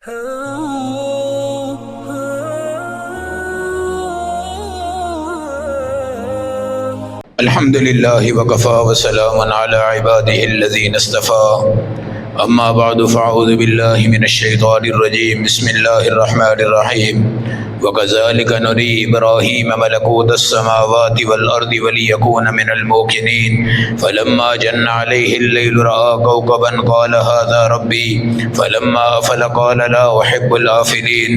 الحمد لله وكفى وسلام على عباده الذين اصطفى أما بعد فأعوذ بالله من الشيطان الرجيم بسم الله الرحمن الرحيم وكذلك نري إبراهيم ملكوت السماوات والأرض وليكون من الموقنين فلما جن عليه الليل رأى كوكبا قال هذا ربي فلما أفل قال لا أحب الآفلين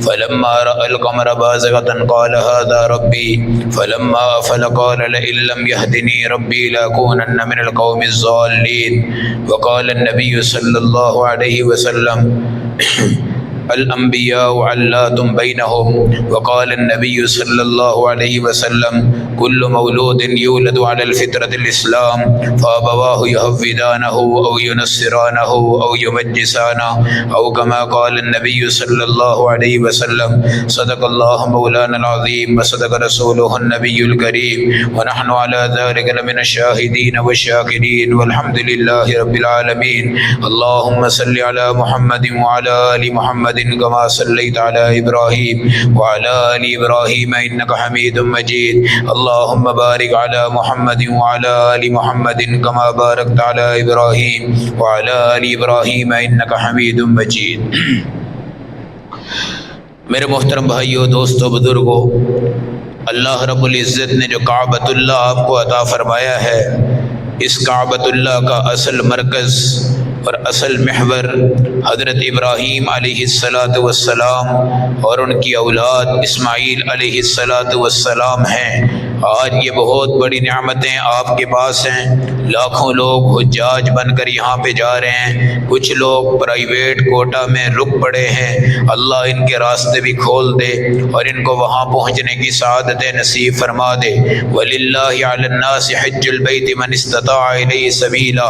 فلما رأى القمر بازغة قال هذا ربي فلما أفل قال لئن لم يهدني ربي لأكونن من القوم الضالين وقال النبي صلى الله عليه وسلم الأنبياء علات بينهم وقال النبي صلى الله عليه وسلم كل مولود يولد على الفطرة الإسلام فأبواه يهودانه أو ينصرانه أو يمجسانه أو كما قال النبي صلى الله عليه وسلم صدق الله مولانا العظيم وصدق رسوله النبي الكريم ونحن على ذلك لمن الشاهدين والشاكرين والحمد لله رب العالمين اللهم صل على محمد وعلى آل محمد كما صليت على إبراهيم وعلى آل إبراهيم إنك حميد مجيد اللهم بارك على محمد وعلى آل محمد كما باركت على إبراهيم وعلى آل إبراهيم إنك حميد مجيد۔ میرے محترم بھائیو، دوستو، بزرگو، اللہ رب العزت نے جو کعبۃ اللہ آپ کو عطا فرمایا ہے، اس کعبۃ اللہ کا اصل مرکز اور اصل محور حضرت ابراہیم علیہ السلام اور ان کی اولاد اسماعیل علیہ السلام ہیں۔ آج یہ بہت بڑی نعمتیں آپ کے پاس ہیں۔ لاکھوں لوگ حجاج بن کر یہاں پہ جا رہے ہیں، کچھ لوگ پرائیویٹ کوٹا میں رک پڑے ہیں۔ اللہ ان کے راستے بھی کھول دے اور ان کو وہاں پہنچنے کی سعادت نصیب فرما دے۔ وَلِلَّهِ عَلَى النَّاسِ حِجُّ الْبَيْتِ مَنِ اسْتَطَاعَ إِلَيْهِ سَبِيلًا،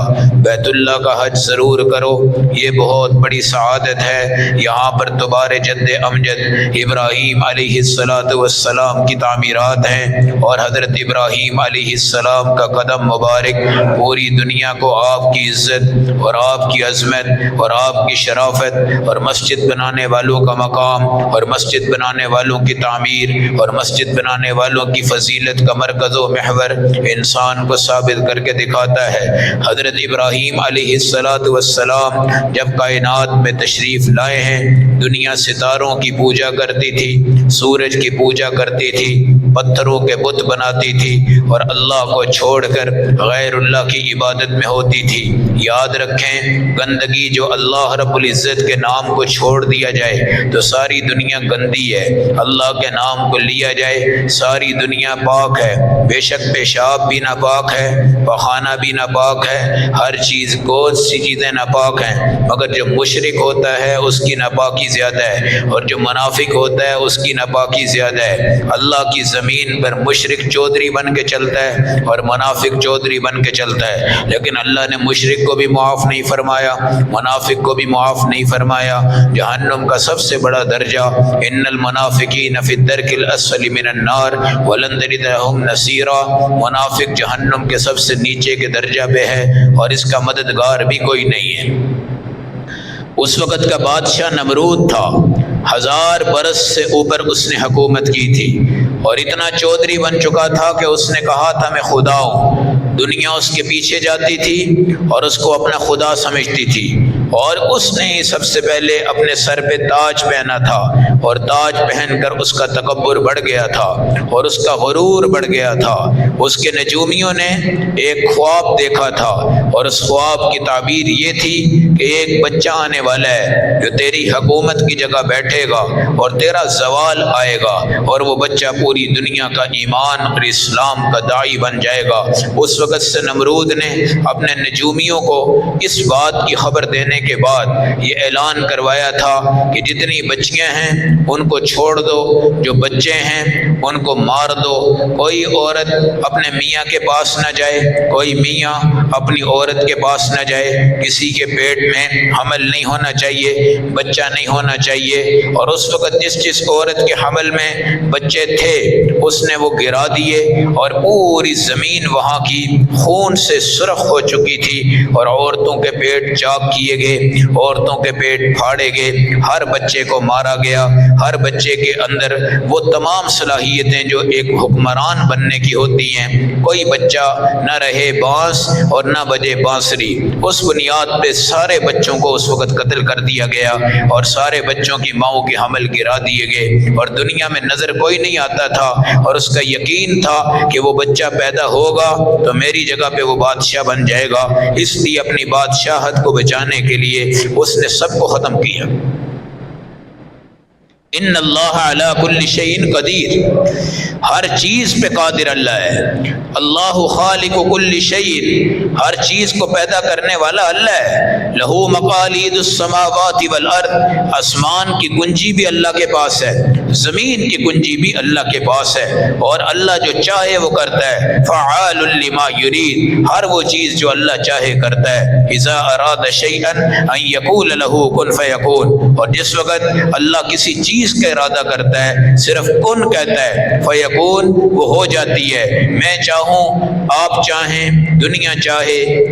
بیت اللہ کا حج ضرور کرو، یہ بہت بڑی سعادت ہے۔ یہاں پر تمہارے جد امجد ابراہیم علیہ السلام کی تعمیرات ہیں اور حضرت ابراہیم علیہ السلام کا قدم مبارک پوری دنیا کو آپ کی عزت اور آپ کی عظمت اور آپ کی شرافت اور مسجد بنانے والوں کا مقام اور مسجد بنانے والوں کی تعمیر اور مسجد بنانے والوں کی فضیلت کا مرکز و محور انسان کو ثابت کر کے دکھاتا ہے۔ حضرت ابراہیم علیہ السلام جب کائنات میں تشریف لائے ہیں، دنیا ستاروں کی پوجا کرتی تھی، سورج کی پوجا کرتی تھی، پتھروں کے بت بناتی تھی اور اللہ کو چھوڑ کر غیر اللہ کی عبادت میں ہوتی تھی۔ یاد رکھیں، گندگی جو اللہ رب العزت کے نام کو چھوڑ دیا جائے تو ساری دنیا گندی ہے، اللہ کے نام کو لیا جائے ساری دنیا پاک ہے۔ بے شک پیشاب بھی ناپاک ہے، پخانہ بھی ناپاک ہے، ہر چیز بہت سی چیزیں ناپاک ہیں، مگر جو مشرک ہوتا ہے اس کی ناپاکی زیادہ ہے اور جو منافق ہوتا ہے اس کی ناپاکی زیادہ ہے۔ اللہ کی زمین پر مشرک چودھری بن کے چلتا ہے اور منافق چودھری بن کے چلتا ہے، لیکن اللہ نے مشرک کو بھی معاف نہیں فرمایا، منافق کو بھی معاف نہیں فرمایا۔ جہنم کا سب سے بڑا درجہ ان المنافقین فی الدرک الاسفل من النار ولن تجد لهم نصیرا، منافق جہنم کے سب سے نیچے کے درجہ پہ ہے اور اس کا مددگار بھی کوئی نہیں ہے۔ اس وقت کا بادشاہ نمرود تھا، 1000 برس سے اوپر اس نے حکومت کی تھی اور اتنا چودھری بن چکا تھا کہ اس نے کہا تھا میں خدا ہوں۔ دنیا اس کے پیچھے جاتی تھی اور اس کو اپنا خدا سمجھتی تھی، اور اس نے ہی سب سے پہلے اپنے سر پہ تاج پہنا تھا اور تاج پہن کر اس کا تکبر بڑھ گیا تھا اور اس کا غرور بڑھ گیا تھا۔ اس کے نجومیوں نے ایک خواب دیکھا تھا اور اس خواب کی تعبیر یہ تھی کہ ایک بچہ آنے والا ہے جو تیری حکومت کی جگہ بیٹھے گا اور تیرا زوال آئے گا اور وہ بچہ پوری دنیا کا ایمان اور اسلام کا داعی بن جائے گا۔ اس وقت سے نمرود نے اپنے نجومیوں کو اس بات کی خبر دینے کے بعد یہ اعلان کروایا تھا کہ جتنی بچیاں ہیں ان کو چھوڑ دو، جو بچے ہیں ان کو مار دو، کوئی عورت اپنے میاں کے پاس نہ جائے، کوئی میاں اپنی عورت کے پاس نہ جائے، کسی کے پیٹ میں حمل نہیں ہونا چاہیے، بچہ نہیں ہونا چاہیے۔ اور اس وقت جس عورت کے حمل میں بچے تھے اس نے وہ گرا دیے اور پوری زمین وہاں کی خون سے سرخ ہو چکی تھی اور عورتوں کے پیٹ چاک کیے گئے گے، عورتوں کے پیٹ پھاڑے گئے، ہر بچے کو مارا گیا، ہر بچے کے اندر وہ تمام صلاحیتیں جو ایک حکمران بننے کی ہوتی ہیں، کوئی بچہ نہ رہے بانس اور نہ بجے بانسری، اس بنیاد پہ سارے بچوں کو اس وقت قتل کر دیا گیا اور سارے بچوں کی ماؤں کے حمل گرا دیے گئے، اور دنیا میں نظر کوئی نہیں آتا تھا، اور اس کا یقین تھا کہ وہ بچہ پیدا ہوگا تو میری جگہ پہ وہ بادشاہ بن جائے گا، اس لیے اپنی بادشاہت کو بچانے کے لیے اس نے سب کو ختم کیا۔ ان اللہ علی کل شیء قدیر، ہر چیز پہ قادر اللہ ہے۔ اللہ خالق کل شیء، ہر چیز کو پیدا کرنے والا اللہ ہے۔ لہ مقالید السماوات والارض، آسمان کی کنجی بھی اللہ کے پاس ہے، زمین کی کنجی بھی اللہ کے پاس ہے، اور اللہ جو چاہے وہ کرتا ہے۔ فعال لما یرید، ہر وہ چیز جو اللہ چاہے کرتا ہے۔ اذا اراد شیئا ان یقول له کن فیکون، اور جس وقت اللہ کسی چیز کا ارادہ کرتا ہے صرف کن کہتا ہے، فیکون، وہ ہو جاتی ہے۔ میں چاہوں، آپ چاہیں، دنیا چاہے،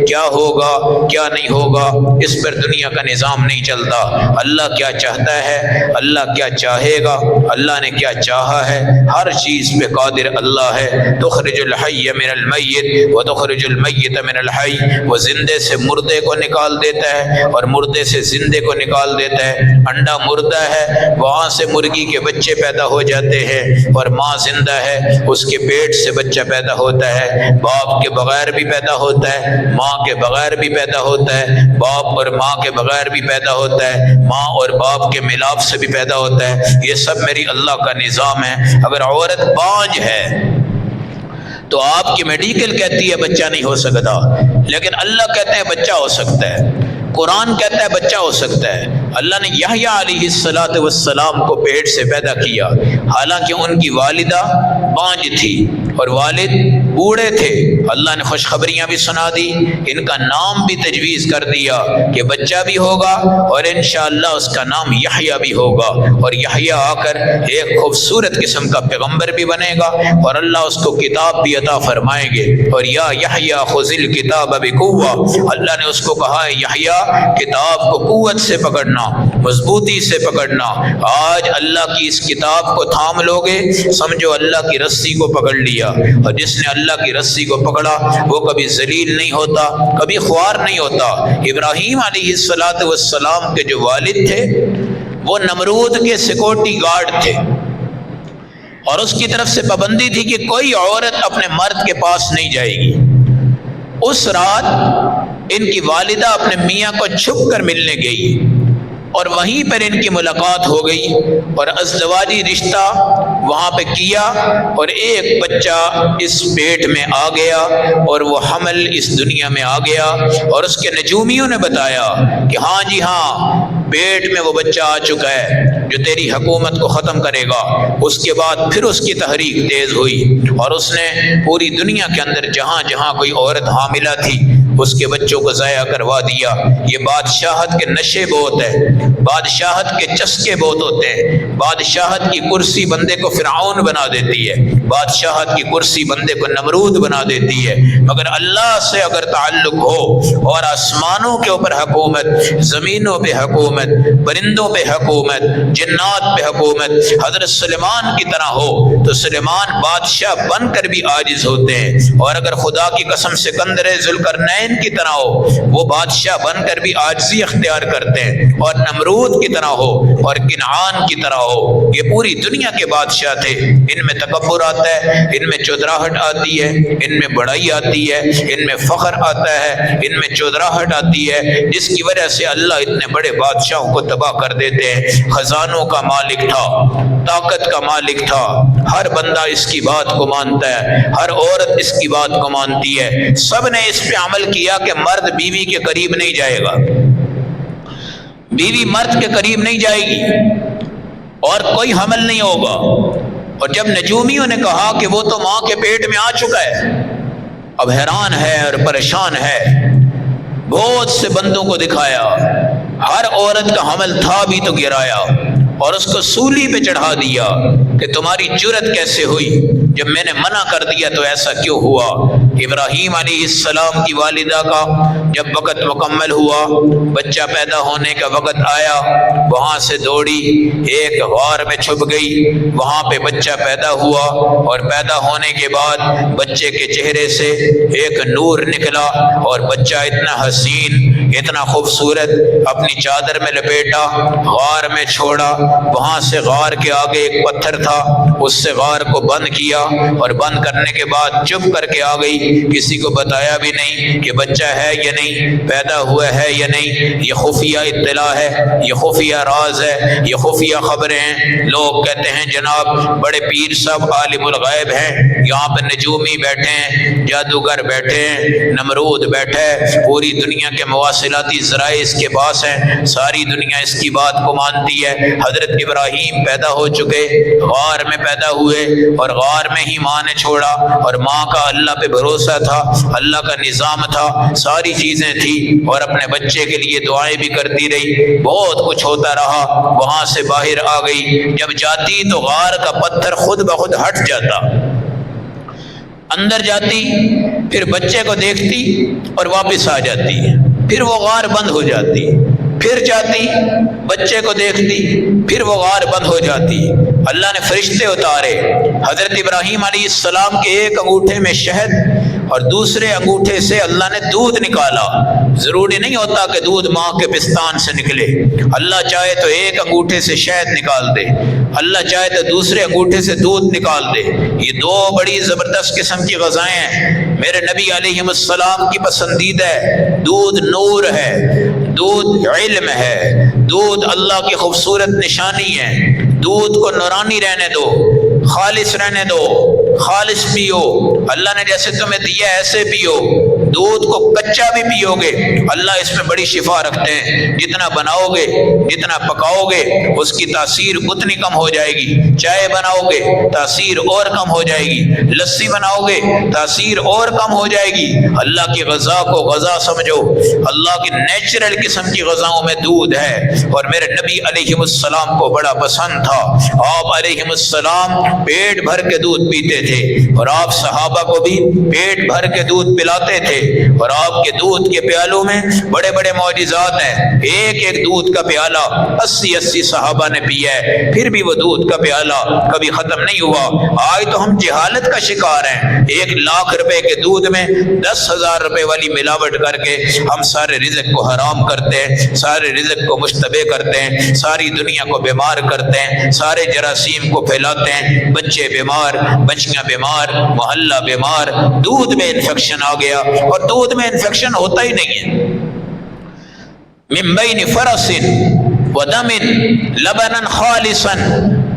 کیا ہوگا کیا نہیں ہوگا، اس پر دنیا کا نظام نہیں چلتا۔ اللہ کیا چاہتا ہے، اللہ کیا چاہے گا، اللہ نے کیا چاہا ہے، ہر چیز پہ قادر اللہ ہے۔ تخرج الحی من المیت وتخرج المیت من الحی، وہ زندے سے مردے کو نکال دیتا ہے اور مردے سے زندے کو نکال دیتا ہے۔ انڈا مردہ ہے، وہاں سے مرغی کے بچے پیدا ہو جاتے ہیں، اور ماں زندہ ہے، اس کے پیٹ سے بچہ پیدا ہوتا ہے۔ باپ کے بغیر بھی پیدا ہوتا ہے، ماں کے بغیر بھی پیدا ہوتا ہے، باپ اور ماں کے بغیر بھی پیدا ہوتا ہے، ماں اور باپ کے ملاپ سے بھی پیدا ہوتا ہے۔ یہ سب میری اللہ کا نظام ہے۔ اگر عورت بانجھ ہے تو آپ کی میڈیکل کہتی ہے بچہ نہیں ہو سکتا، لیکن اللہ کہتے ہیں بچہ ہو سکتا ہے، قرآن کہتا ہے بچہ ہو سکتا ہے۔ اللہ نے یحییٰ علیہ السلام کو پیٹ سے پیدا کیا، حالانکہ ان کی والدہ بانجھ تھی اور والد بوڑھے تھے۔ اللہ نے خوشخبریاں بھی سنا دی، ان کا نام بھی تجویز کر دیا کہ بچہ بھی ہوگا اور انشاءاللہ اس کا نام یحییٰ بھی ہوگا، اور یحییٰ آ کر ایک خوبصورت قسم کا پیغمبر بھی بنے گا، اور اللہ اس کو کتاب بھی عطا فرمائیں گے۔ اور یا یحییٰ خذ الکتاب بقوہ، اللہ نے اس کو کہا ہے یحییٰ کتاب کو قوت سے پکڑنا، مضبوطی سے پکڑنا۔ آج اللہ کی اس کتاب کو تھام لو گے، سمجھو اللہ کی رسی کو پکڑ لیا، اور جس نے اللہ کی رسی کو پکڑا وہ کبھی ذلیل نہیں ہوتا، کبھی خوار نہیں ہوتا۔ ابراہیم علیہ السلام کے جو والد تھے وہ نمرود کے سیکورٹی گارڈ تھے، اور اس کی طرف سے پابندی تھی کہ کوئی عورت اپنے مرد کے پاس نہیں جائے گی۔ اس رات ان کی والدہ اپنے میاں کو چھپ کر ملنے گئی، اور وہیں پر ان کی ملاقات ہو گئی، اور ازدواجی رشتہ وہاں پہ کیا، اور ایک بچہ اس پیٹ میں آ گیا، اور وہ حمل اس دنیا میں آ گیا، اور اس کے نجومیوں نے بتایا کہ ہاں جی ہاں پیٹ میں وہ بچہ آ چکا ہے جو تیری حکومت کو ختم کرے گا۔ اس کے بعد پھر اس کی تحریک تیز ہوئی، اور اس نے پوری دنیا کے اندر جہاں جہاں کوئی عورت حاملہ تھی اس کے بچوں کو ضائع کروا دیا۔ یہ بادشاہت کے نشے بہت ہے، بادشاہت کے چسکے بہت ہوتے ہیں۔ بادشاہت کی کرسی بندے کو فرعون بنا دیتی ہے، بادشاہت کی کرسی بندے کو نمرود بنا دیتی ہے، مگر اللہ سے اگر تعلق ہو اور آسمانوں کے اوپر حکومت، زمینوں پہ حکومت، پرندوں پہ حکومت، جنات پہ حکومت حضرت سلیمان کی طرح ہو تو سلیمان بادشاہ بن کر بھی عاجز ہوتے ہیں، اور اگر خدا کی قسم سکندر ذوالقرنین کی طرح ہو وہ بادشاہ بن کر بھی عاجزی اختیار کرتے ہیں، اور نمرود کی طرح ہو اور کنعان کی طرح ہو۔ یہ پوری دنیا کے بادشاہ تھے، ان میں تکبر آتا ہے، ان میں چودراہٹ آتی ہے، ان میں بڑائی آتی ہے، ان میں فخر آتا ہے، ان میں چودراہٹ آتی ہے، جس کی وجہ سے اللہ اتنے بڑے بادشاہوں کو تباہ کر دیتے ہیں۔ خزانوں کا مالک تھا، طاقت کا مالک تھا، ہر بندہ اس کی بات کو مانتا ہے، ہر عورت اس کی بات کو مانتی ہے۔ سب نے اس پہ عمل کیا کہ مرد بیوی کے قریب نہیں جائے گا، بیوی مرد کے قریب نہیں جائے گی، اور کوئی حمل نہیں ہوگا۔ اور جب نجومیوں نے کہا کہ وہ تو ماں کے پیٹ میں آ چکا ہے، اب حیران ہے اور پریشان ہے، بہت سے بندوں کو دکھایا، ہر عورت کا حمل تھا بھی تو گرایا اور اس کو سولی پہ چڑھا دیا کہ تمہاری جرت کیسے ہوئی، جب میں نے منع کر دیا تو ایسا کیوں ہوا۔ ابراہیم علیہ السلام کی والدہ کا جب وقت مکمل ہوا، بچہ پیدا ہونے کا وقت آیا، وہاں سے دوڑی ایک غار میں چھپ گئی، وہاں پہ بچہ پیدا ہوا اور پیدا ہونے کے بعد بچے کے چہرے سے ایک نور نکلا اور بچہ اتنا حسین اتنا خوبصورت اپنی چادر میں لپیٹا، غار میں چھوڑا، وہاں سے غار کے آگے ایک پتھر تھا، اس سے غار کو بند کیا اور بند کرنے کے بعد چپ کر کے آ گئی، کسی کو بتایا بھی نہیں کہ بچہ ہے یا نہیں، پیدا ہوا ہے یا نہیں۔ یہ خفیہ اطلاع ہے، یہ خفیہ راز ہے، یہ خفیہ خبریں ہیں۔ لوگ کہتے ہیں جناب بڑے پیر صاحب عالم الغیب ہیں، یہاں پہ نجومی بیٹھے ہیں، جادوگر بیٹھے ہیں، نمرود بیٹھا ہے، پوری دنیا کے مواصلاتی ذرائع اس کے پاس ہیں، ساری دنیا اس کی بات کو مانتی ہے۔ حضرت ابراہیم پیدا ہو چکے، غار میں پیدا ہوئے اور غار میں ہی ماں نے چھوڑا، اور ماں کا اللہ پہ بھروسہ تھا، اللہ کا نظام تھا، ساری چیزیں تھی، اور اپنے بچے کے لیے دعائیں بھی کرتی رہی، بہت کچھ ہوتا رہا۔ وہاں سے باہر آ گئی، جب جاتی تو غار کا پتھر خود بخود ہٹ جاتا، اندر جاتی پھر بچے کو دیکھتی اور واپس آ جاتی، پھر وہ غار بند ہو جاتی، پھر جاتی بچے کو دیکھتی، پھر وہ غار بند ہو جاتی۔ اللہ نے فرشتے اتارے، حضرت ابراہیم علیہ السلام کے ایک انگوٹھے میں شہد اور دوسرے انگوٹھے سے اللہ نے دودھ نکالا۔ ضروری نہیں ہوتا کہ دودھ ماں کے پستان سے نکلے، اللہ چاہے تو ایک انگوٹھے سے شہد نکال دے، اللہ چاہے تو دوسرے انگوٹھے سے دودھ نکال دے۔ یہ دو بڑی زبردست قسم کی غذائیں ہیں، میرے نبی علیہ السلام کی پسندیدہ ہے۔ دودھ نور ہے، دودھ علم ہے، دودھ اللہ کی خوبصورت نشانی ہے۔ دودھ کو نورانی رہنے دو، خالص رہنے دو، خالص پیو، اللہ نے جیسے تمہیں دیا ایسے پیو۔ دودھ کو کچا بھی پیو گے، اللہ اس میں بڑی شفا رکھتے ہیں، جتنا بناؤ گے جتنا پکاؤ گے اس کی تاثیر اتنی کم ہو جائے گی، چائے بناؤ گے تاثیر اور کم ہو جائے گی، لسی بناؤ گے تاثیر اور کم ہو جائے گی۔ اللہ کی غذا کو غذا سمجھو، اللہ کی نیچرل قسم کی غذاؤں میں دودھ ہے، اور میرے نبی علیہ السلام کو بڑا پسند تھا۔ آپ علیہ السلام پیٹ بھر کے دودھ پیتے تھے، اور آپ صحابہ کو بھی پیٹ بھر کے دودھ پلاتے تھے، اور آپ کے دودھ کے پیالوں میں بڑے بڑے معجزات ہیں۔ ایک ایک دودھ کا پیالہ 80 صحابہ نے پیا ہے، پھر بھی وہ دودھ کا پیالہ کبھی ختم نہیں ہوا۔ آج تو ہم جہالت کا شکار ہیں، 1 لاکھ روپے کے دودھ میں 10,000 روپے والی ملاوٹ کر کے ہم سارے رزق کو حرام کرتے ہیں، سارے رزق کو مشتبہ کرتے ہیں، ساری دنیا کو بیمار کرتے ہیں، سارے جراثیم کو پھیلاتے ہیں، بچے بیمار، بچیاں بیمار، محلہ بیمار، دودھ میں انفیکشن آ گیا، اور دودھ میں انفیکشن ہوتا ہی نہیں ہے۔ من بین فرس ودم لبنا خالصا،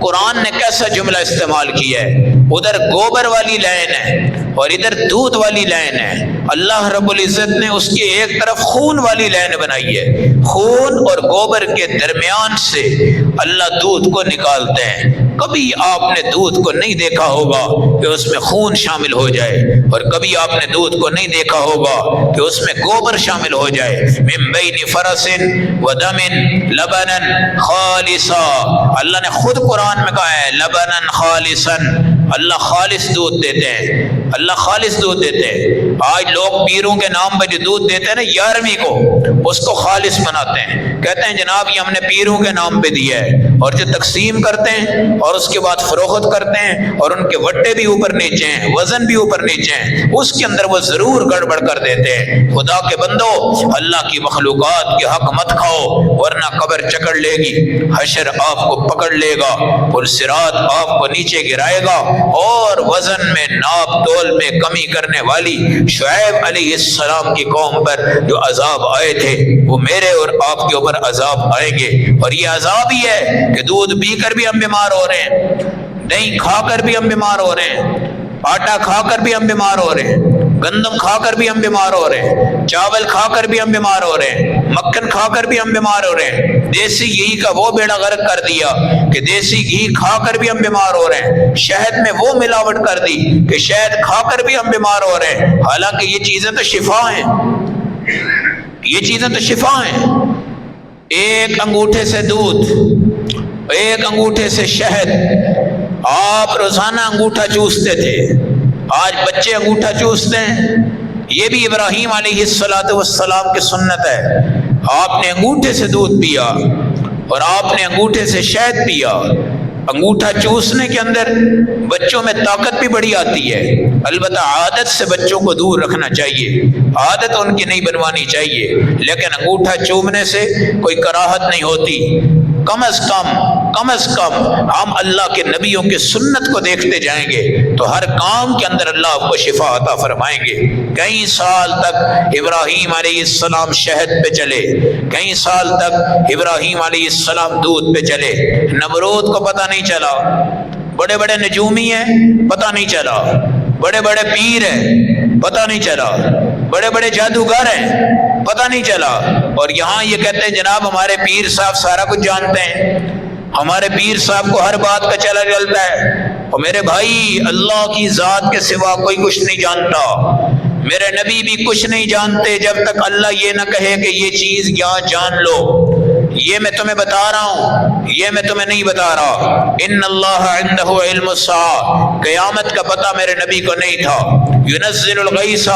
قرآن نے کیسا جملہ استعمال کیا ہے، ادھر گوبر والی لائن ہے اور ادھر دودھ والی لائن ہے۔ اللہ رب العزت نے اس کی ایک طرف خون والی لائن بنائی ہے، خون اور گوبر کے درمیان سے اللہ دودھ کو نکالتے ہیں۔ کبھی آپ نے دودھ کو نہیں دیکھا ہوگا کہ اس میں خون شامل ہو جائے، اور کبھی آپ نے دودھ کو نہیں دیکھا ہوگا کہ اس میں گوبر شامل ہو جائے۔ من بین فرس ودم لبنا خالصا، اللہ نے خود قرآن میں کہا ہے لبنا خالصا، اللہ خالص دودھ دیتے ہیں، اللہ خالص دودھ دیتے ہیں۔ آج لوگ پیروں کے نام پہ جو دودھ دیتے ہیں نا 11ویں کو، اس کو خالص بناتے ہیں، کہتے ہیں جناب یہ ہم نے پیروں کے نام پہ دیا ہے، اور جو تقسیم کرتے ہیں اور اس کے بعد فروخت کرتے ہیں، اور ان کے وٹے بھی اوپر نیچے ہیں، وزن بھی اوپر نیچے ہیں، اس کے اندر وہ ضرور گڑبڑ کر دیتے ہیں۔ خدا کے بندو، اللہ کی مخلوقات کے حق مت کھاؤ، ورنہ قبر چکر لے گی، حشر آپ کو پکڑ لے گا، پل صراط آپ کو نیچے گرائے گا، اور وزن میں ناپ تول میں کمی کرنے والی شعیب علیہ السلام کی قوم پر جو عذاب آئے تھے وہ میرے اور آپ کے اوپر عذاب آئیں گے۔ اور یہ عذاب ہی ہے کہ دودھ پی کر بھی ہم بیمار ہو رہے ہیں، دہی کھا کر بھی ہم بیمار ہو رہے ہیں، آٹا کھا کر بھی ہم بیمار ہو رہے ہیں، گندم کھا کر بھی ہم بیمار ہو رہے ہیں، چاول کھا کر بھی ہم بیمار ہو رہے ہیں، مکھن کھا کر بھی ہم بیمار ہو رہے ہیں۔ دیسی گھی کا وہ بیڑا غرق کر دیا کہ دیسی گھی کھا کر بھی ہم بیمار ہو رہے ہیں، شہد میں وہ ملاوٹ کر دی کہ شہد کھا کر بھی ہم بیمار ہو رہے ہیں، حالانکہ یہ چیزیں تو شفا ہیں، یہ چیزیں تو شفا ہیں۔ ایک انگوٹھے سے دودھ، ایک انگوٹھے سے شہد، آپ روزانہ انگوٹھا چوستے تھے۔ آج بچے انگوٹھا چوستے ہیں، یہ بھی ابراہیم علیہ السلام کی سنت ہے۔ آپ نے انگوٹھے سے دودھ پیا اور آپ نے انگوٹھے سے شہد پیا۔ انگوٹھا چوسنے کے اندر بچوں میں طاقت بھی بڑی آتی ہے، البتہ عادت سے بچوں کو دور رکھنا چاہیے، عادت ان کی نہیں بنوانی چاہیے، لیکن انگوٹھا چومنے سے کوئی کراہت نہیں ہوتی۔ کم از کم ہم اللہ کے نبیوں کی سنت کو دیکھتے جائیں گے تو ہر کام کے اندر اللہ آپ کو شفا عطا فرمائیں گے۔ کئی سال تک ابراہیم علیہ السلام شہد پہ چلے، کئی سال تک ابراہیم علیہ السلام دودھ پہ چلے، نمرود کو پتہ نہیں چلا، بڑے بڑے نجومی ہیں پتہ نہیں چلا، بڑے بڑے پیر ہیں پتہ نہیں چلا، بڑے بڑے جادوگر ہیں پتہ نہیں چلا، اور یہاں یہ کہتے ہیں جناب ہمارے پیر صاحب سارا کچھ جانتے ہیں، ہمارے پیر صاحب کو ہر بات کا چلا چلتا ہے۔ اور میرے بھائی، اللہ کی ذات کے سوا کوئی کچھ نہیں جانتا، میرے نبی بھی کچھ نہیں جانتے جب تک اللہ یہ نہ کہے کہ یہ چیز یہاں جان لو۔ یہ میں تمہیں بتا رہا ہوں، یہ میں تمہیں نہیں بتا رہا۔ ان اللہ عنده علم الساعہ، قیامت کا پتہ میرے نبی کو نہیں تھا۔ ينزل الغیث،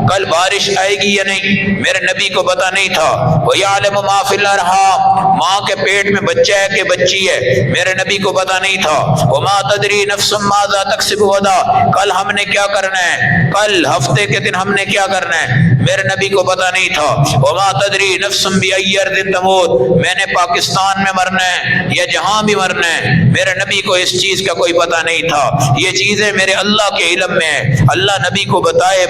کل بارش آئے گی یا نہیں میرے نبی کو پتہ نہیں تھا۔ ويعلم ما في الارحام، ماں کے پیٹ میں بچہ ہے کہ بچی ہے میرے نبی کو پتہ نہیں تھا۔ وما تدری نفس ماذا تکسب غدا، کل ہم نے کیا کرنا ہے، کل ہفتے کے دن ہم نے کیا کرنا ہے میرے نبی کو پتہ نہیں تھا۔ وما تدری نفس بأي أرض تموت، میں نے پاکستان میں مرنا ہے یا جہاں بھی مرنا ہے میرے نبی کو اس چیز کا کوئی پتہ نہیں تھا۔ یہ چیزیں میرے اللہ کے علم میں ہے، اللہ نبی کو بتائے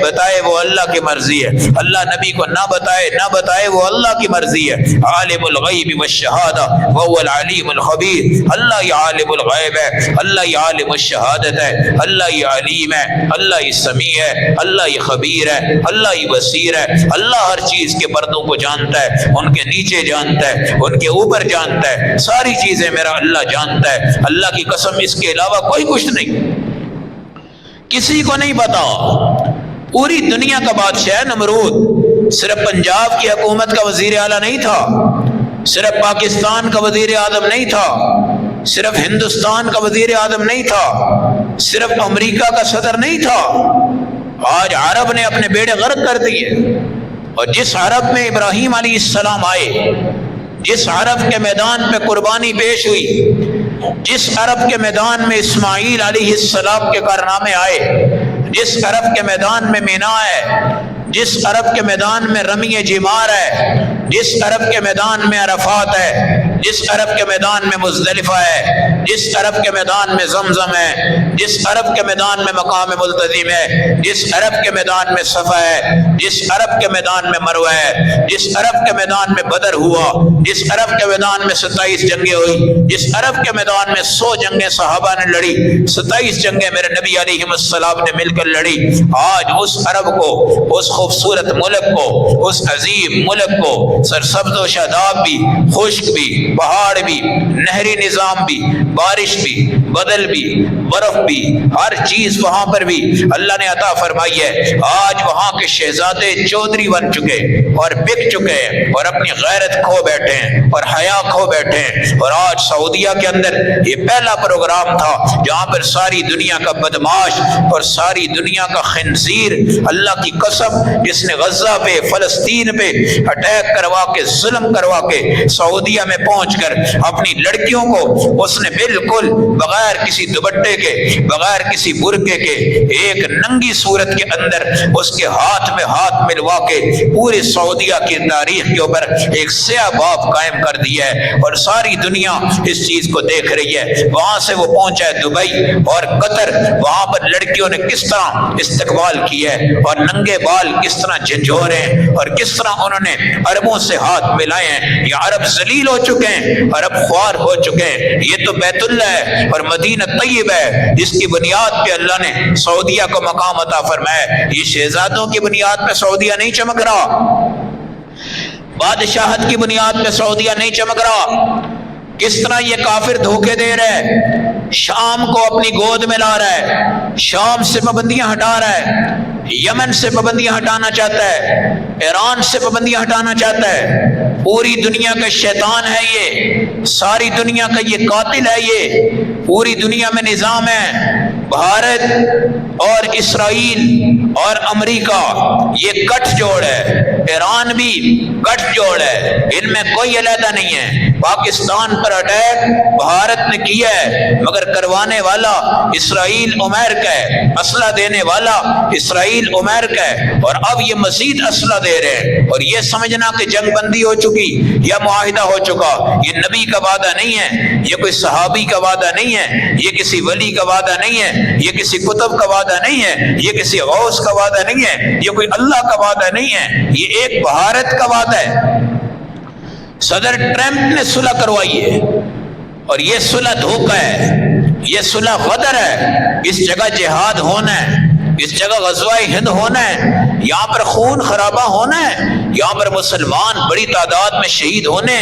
وہ اللہ کی مرضی ہے، اللہ نبی کو نہ بتائے وہ اللہ کی مرضی ہے۔ عالم الغیب والشہادہ وهو العلیم الخبیر، اللہ یہ عالم الغیب ہے، اللہ یہ عالم الشہادت ہے، اللہ یہ علیم ہے، اللہ یہ سمیع ہے، اللہ یہ خبیر ہے، اللہ یہ بصیر ہے۔ اللہ ہر چیز کے پردوں کو جانتا ہے، ان کے نیچے جانتا ہے، ان کے اوپر جانتا ہے، ساری چیزیں میرا اللہ جانتا ہے۔ اللہ کی قسم اس کے علاوہ کوئی کچھ نہیں، کسی کو نہیں پتا۔ پوری دنیا کا بادشاہ نمرود صرف پنجاب کی حکومت کا وزیر اعلیٰ نہیں تھا، صرف پاکستان کا وزیر اعظم نہیں تھا، صرف ہندوستان کا وزیر اعظم نہیں تھا، صرف امریکہ کا صدر نہیں تھا۔ آج عرب نے اپنے بیڑے غرق کر دیے، اور جس عرب میں ابراہیم علیہ السلام آئے، جس عرب کے میدان پہ قربانی پیش ہوئی، جس عرب کے میدان میں اسماعیل علیہ السلام کے کارنامے آئے، جس عرب کے میدان میں مینا ہے، جس عرب کے میدان میں رمی جمار ہے، جس عرب کے میدان میں عرفات ہے، جس عرب کے میدان میں مزدلفہ ہے، جس عرب کے میدان میں زمزم ہے، جس عرب کے میدان میں مقام ملتزم ہے، جس عرب کے میدان میں صفا ہے، جس عرب کے میدان میں مروہ ہے، جس عرب کے میدان میں بدر ہوا، جس عرب کے میدان میں 27 جنگیں ہوئی، جس عرب کے میدان میں 100 جنگیں صحابہ نے لڑی، 27 جنگیں میرے نبی علیہ السلام نے مل کر لڑی۔ آج اس عرب کو، اس خوبصورت ملک کو، اس عظیم ملک کو، سرسبز و شاداب بھی، خشک بھی، پہاڑ بھی، نہری نظام بھی، بارش بھی، بدل بھی، برف بھی، ہر چیز وہاں پر بھی اللہ نے عطا فرمائی ہے۔ آج وہاں کے شہزادے چودھری بن چکے اور بک چکے ہیں اور اپنی غیرت کھو بیٹھے ہیں اور حیا کھو بیٹھے ہیں۔ اور آج سعودیہ کے اندر یہ پہلا پروگرام تھا جہاں پر ساری دنیا کا بدماش اور ساری دنیا کا خنزیر، اللہ کی قسم، جس نے غزہ پہ، فلسطین پہ اٹیک کروا کے، ظلم کروا کے سعودیہ میں پہنچ کر اپنی لڑکیوں کو اس نے بالکل بغیر کسی دوپٹے کے، بغیر کسی برقعے کے، ایک ننگی صورت کے اندر اس کے ہاتھ میں ہاتھ ملوا کے پورے سعودیہ کی تاریخ کے اوپر ایک سیاہ باب قائم کر دیا ہے، اور ساری دنیا اس چیز کو دیکھ رہی ہے۔ وہاں سے وہ پہنچا ہے دبئی اور قطر، وہاں پر لڑکیوں نے کس طرح استقبال کیا ہے اور ننگے بال کس طرح جھنجھوڑے ہیں اور کس طرح انہوں نے عربوں سے ہاتھ ملائے ہیں۔ یہ عرب ذلیل ہو چکے ہیں، عرب خوار ہو چکے ہیں۔ یہ تو بیت اللہ ہے اور مدینہ طیب ہے جس کی بنیاد پہ اللہ نے سعودیہ کو مقام عطا فرمایا ہے۔ یہ شہزادوں کی بنیاد پہ سعودیہ نہیں چمک رہا، بادشاہت کی بنیاد پہ سعودیہ نہیں چمک رہا۔ کس طرح یہ کافر دھوکے دے رہا ہے، شام کو اپنی گود میں لا رہا ہے، شام سے پابندیاں ہٹا رہا ہے، یمن سے پابندیاں ہٹانا چاہتا ہے، ایران سے پابندیاں ہٹانا چاہتا ہے، پوری دنیا کا شیطان ہے یہ، ساری دنیا کا یہ قاتل ہے، یہ پوری دنیا میں نظام ہے۔ بھارت اور اسرائیل اور امریکہ یہ گٹھ جوڑ ہے، ایران بھی گٹھ جوڑ ہے، ان میں کوئی علیحدہ نہیں ہے۔ پاکستان پر اٹیک بھارت نے کیا ہے، مگر کروانے والا اسرائیل امریکہ ہے، اسلحہ دینے والا اسرائیل امریکہ ہے، اور اب یہ مزید اسلحہ دے رہے ہیں۔ اور یہ سمجھنا کہ جنگ بندی ہو چکی یا معاہدہ ہو چکا، یہ نبی کا وعدہ نہیں ہے، یہ کوئی صحابی کا وعدہ نہیں ہے، یہ کسی ولی کا وعدہ نہیں ہے، یہ کسی کتب کا وعدہ نہیں ہے، یہ کسی غوث کا وعدہ نہیں ہے، یہ کوئی اللہ کا وعدہ نہیں ہے، یہ ایک بھارت کا وعدہ ہے۔ صدر ٹرمپ نے صلح کروائی ہے، اور یہ صلح دھوکہ ہے، یہ صلح غدر ہے۔ اس جگہ جہاد ہونا ہے، اس جگہ غزوہ ہند ہونا ہے، یہاں پر خون خرابہ ہونا ہے، یہاں پر مسلمان بڑی تعداد میں شہید ہونے،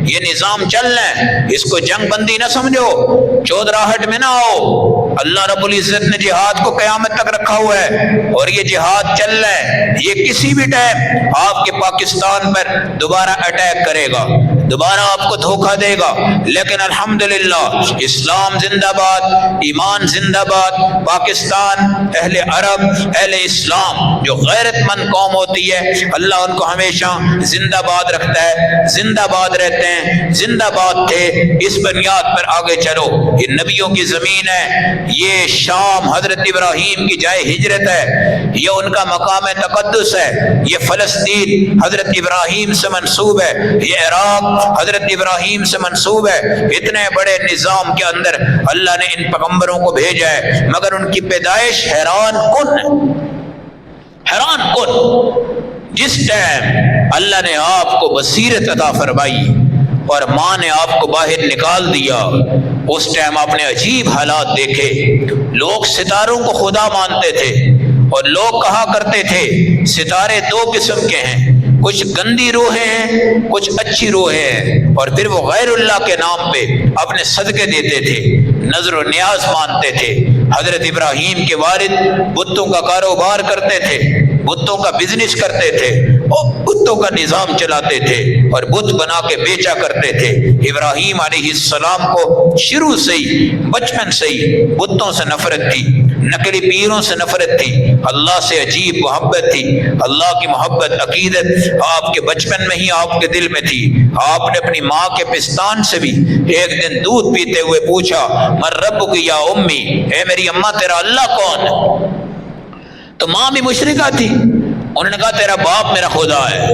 یہ نظام چلنا ہے۔ اس کو جنگ بندی نہ سمجھو، چودراہٹ میں نہ آؤ۔ اللہ رب العزت نے جہاد کو قیامت تک رکھا ہوا ہے، اور یہ جہاد چل رہا ہے۔ یہ کسی بھی ٹائم آپ کے پاکستان پر دوبارہ اٹیک کرے گا، دوبارہ آپ کو دھوکہ دے گا، لیکن الحمدللہ اسلام زندہ باد، ایمان زندہ باد۔ پاکستان، اہل عرب، اہل اسلام جو غیرت مند قوم ہوتی ہے، اللہ ان کو ہمیشہ زندہ باد رکھتا ہے، زندہ باد رہتے ہیں، زندہ باد تھے۔ اس بنیاد پر آگے چلو، یہ نبیوں کی زمین ہے، یہ شام حضرت ابراہیم کی جائے ہجرت ہے، یہ ان کا مقام تقدس ہے، یہ فلسطین حضرت ابراہیم سے منسوب ہے، یہ عراق حضرت ابراہیم سے منسوب ہے۔ اتنے بڑے نظام کے اندر اللہ نے ان پیغمبروں کو بھیجا ہے، مگر ان کی پیدائش حیران کن ہے، حیران کن۔ جس ٹائم اللہ نے آپ کو بصیرت عطا فرمائی اور ماں نے آپ کو باہر نکال دیا، اس ٹائم آپ نے عجیب حالات دیکھے۔ لوگ ستاروں کو خدا مانتے تھے، اور لوگ کہا کرتے تھے ستارے دو قسم کے ہیں، کچھ گندی روحیں ہیں، کچھ اچھی روحیں ہیں، اور پھر وہ غیر اللہ کے نام پہ اپنے صدقے دیتے تھے، نظر و نیاز مانتے تھے۔ حضرت ابراہیم کے والد بتوں کا کاروبار کرتے تھے، بتوں کا بزنس کرتے تھے، اور بتوں کا نظام چلاتے تھے، اور بت بنا کے بیچا کرتے تھے۔ ابراہیم علیہ السلام کو شروع سے ہی، بچپن سے ہی بتوں سے نفرت تھی، نقلی پیروں سے نفرت تھی، اللہ سے عجیب محبت تھی۔ اللہ کی محبت، عقیدت آپ کے بچپن میں ہی آپ کے دل میں تھی۔ آپ نے اپنی ماں کے پستان سے بھی ایک دن دودھ پیتے ہوئے پوچھا، من ربک یا امی، اے میری اماں تیرا اللہ کون ہے؟ تو ماں بھی مشرکہ تھی، انہوں نے کہا تیرا باپ میرا خدا ہے۔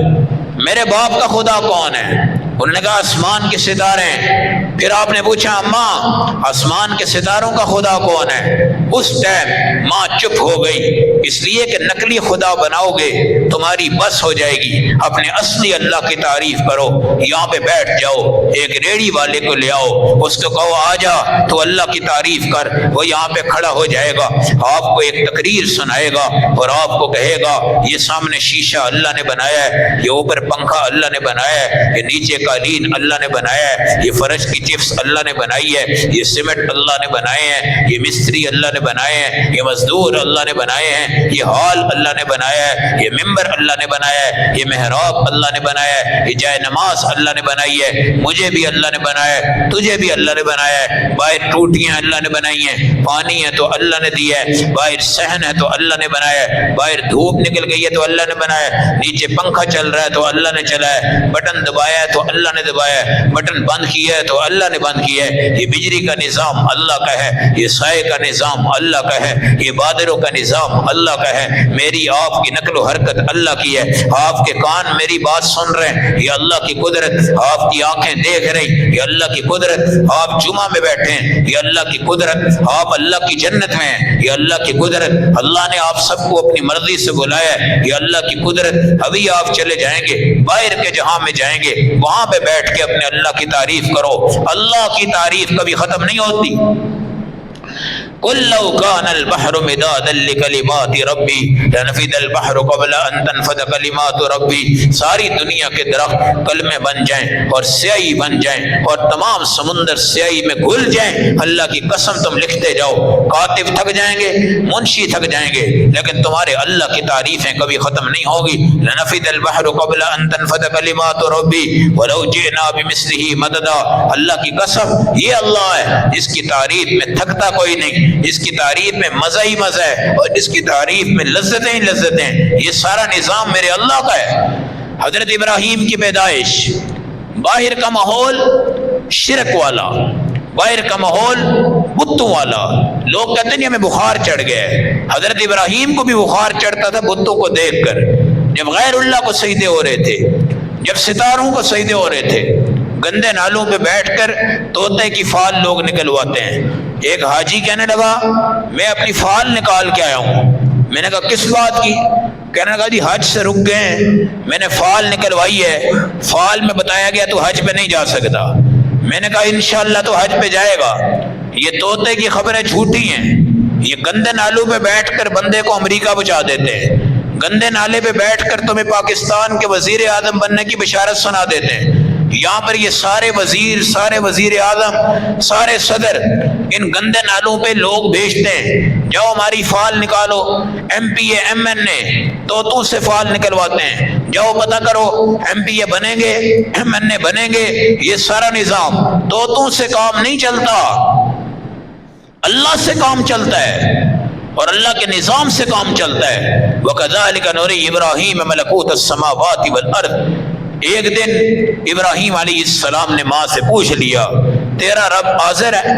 میرے باپ کا خدا کون ہے؟ انہوں نے کہا آسمان کے ستارے ہیں۔ پھر آپ نے پوچھا اماں آسمان کے ستاروں کا خدا کون ہے؟ اس ٹائم ماں چپ ہو گئی، اس لیے کہ نقلی خدا بناؤ گے تمہاری بس ہو جائے گی، اپنے اصلی اللہ کی تعریف کرو۔ یہاں پہ بیٹھ جاؤ، ایک ریڑھی والے کو لے آؤ، اس کو کہو آ جا تو اللہ کی تعریف کر، وہ یہاں پہ کھڑا ہو جائے گا، آپ کو ایک تقریر سنائے گا، اور آپ کو کہے گا یہ سامنے شیشہ اللہ نے بنایا ہے، یہ اوپر پنکھا اللہ نے بنایا ہے، یہ نیچے قالین اللہ نے بنایا ہے، یہ فرش کی چپس اللہ نے بنائی ہے، یہ سیمنٹ اللہ نے بنائے ہیں، یہ مستری اللہ نے بنائے ہیں، یہ مزدور اللہ نے بنائے ہیں، یہ ہال اللہ نے بنایا ہے، یہ ممبر اللہ نے بنایا ہے، یہ محراب اللہ نے بنایا ہے، یہ جائے نماز اللہ نے بنائی ہے، مجھے بھی اللہ نے بنایا ہے، تجھے بھی اللہ نے بنایا ہے، باہر ٹوٹیاں اللہ نے بنائی ہیں، پانی ہے تو اللہ نے دیا ہے، باہر صحن ہے تو اللہ نے بنایا ہے، باہر دھوپ نکل گئی ہے تو اللہ نے بنایا ہے، نیچے پنکھا چل رہا ہے تو اللہ نے چلا ہے، بٹن دبایا ہے تو اللہ نے دبایا ہے، بٹن بند کیا ہے تو اللہ نے بند کیا ہے، یہ بجلی کا نظام اللہ کا ہے، یہ سائے کا نظام اللہ کا ہے، یہ بادلوں کا نظام اللہ کا ہے، میری آپ کی نقل و حرکت اللہ کی ہے، آپ کے کان میری بات سن رہے ہیں، یہ اللہ کی قدرت، آپ کی آنکھیں دیکھ رہی، یہ اللہ کی قدرت، آپ جمعہ میں بیٹھے ہیں، یہ اللہ کی قدرت، آپ اللہ کی جنت میں ہیں، یہ اللہ کی قدرت، اللہ نے آپ سب کو اپنی مرضی سے بلایا ہے، یہ اللہ کی قدرت۔ ابھی آپ چلے جائیں گے باہر کے جہاں میں جائیں گے، وہاں پہ بیٹھ کے اپنے اللہ کی تعریف کرو، اللہ کی تعریف کبھی ختم نہیں ہوتی۔ قل لو كان البحر مدادا لكلمات ربی لنفد البحر قبل ان تنفد کلمات ربی، ساری دنیا کے درخت کلمے بن جائیں اور سیاہی بن جائیں اور تمام سمندر سیاہی میں گھل جائیں، اللہ کی قسم تم لکھتے جاؤ، کاتب تھک جائیں گے، منشی تھک جائیں گے، لیکن تمہارے اللہ کی تعریفیں کبھی ختم نہیں ہوگی۔ لنفد البحر قبل ان تنفد کلمات ربی ولو جئنا بمثلہ مددا، اللہ کی قسم یہ اللہ ہے جس کی تعریف میں تھکتا کوئی نہیں، جس کی تعریف میں مزہ ہی مزہ ہے اور جس کی تعریف میں لذتیں ہی لذتیں، یہ سارا نظام میرے اللہ کا ہے۔ حضرت ابراہیم کی پیدائش، باہر کا ماحول شرک والا، باہر کا ماحول بتوں والا، لوگ کہتے ہیں ہمیں بخار چڑھ گیا ہے، حضرت ابراہیم کو بھی بخار چڑھتا تھا بتوں کو دیکھ کر، جب غیر اللہ کو سجدے ہو رہے تھے، جب ستاروں کو سجدے ہو رہے تھے، گندے نالوں پہ بیٹھ کر طوطے کی فال لوگ نکلواتے ہیں۔ ایک حاجی کہنے لگا میں اپنی فال نکال کے آیا ہوں، میں نے کہا کس بات کی؟ کہنے لگا جی حج سے رک گئے ہیں، میں نے فال نکلوائی ہے، فال میں بتایا گیا تو حج پہ نہیں جا سکتا۔ میں نے کہا انشاءاللہ تو حج پہ جائے گا۔ یہ طوطے کی خبریں جھوٹی ہیں، یہ گندے نالوں پہ بیٹھ کر بندے کو امریکہ پہنچا دیتے ہیں، گندے نالے پہ بیٹھ کر تمہیں پاکستان کے وزیر اعظم بننے کی بشارت سنا دیتے ہیں۔ یہاں پر یہ سارے وزیر، سارے وزیر اعظم، سارے صدر ان گندے نالوں پہ لوگ بھیجتے ہیں، جاؤ ہماری فال نکالو، M P A M N A طوطوں سے فال نکلواتے ہیں، جاؤ پتہ کرو ایم پی اے بنیں گے، ایم این اے بنیں گے۔ یہ سارا نظام طوطوں سے کام نہیں چلتا، اللہ سے کام چلتا ہے اور اللہ کے نظام سے کام چلتا ہے۔ وَكَذَلِكَ نُرِي إِبْرَاهِيمَ مَلَكُوتَ السَّمَاوَاتِ وَالْأَرْضِ۔ ایک دن ابراہیم علیہ السلام نے ماں سے پوچھ لیا تیرا رب آذر ہے؟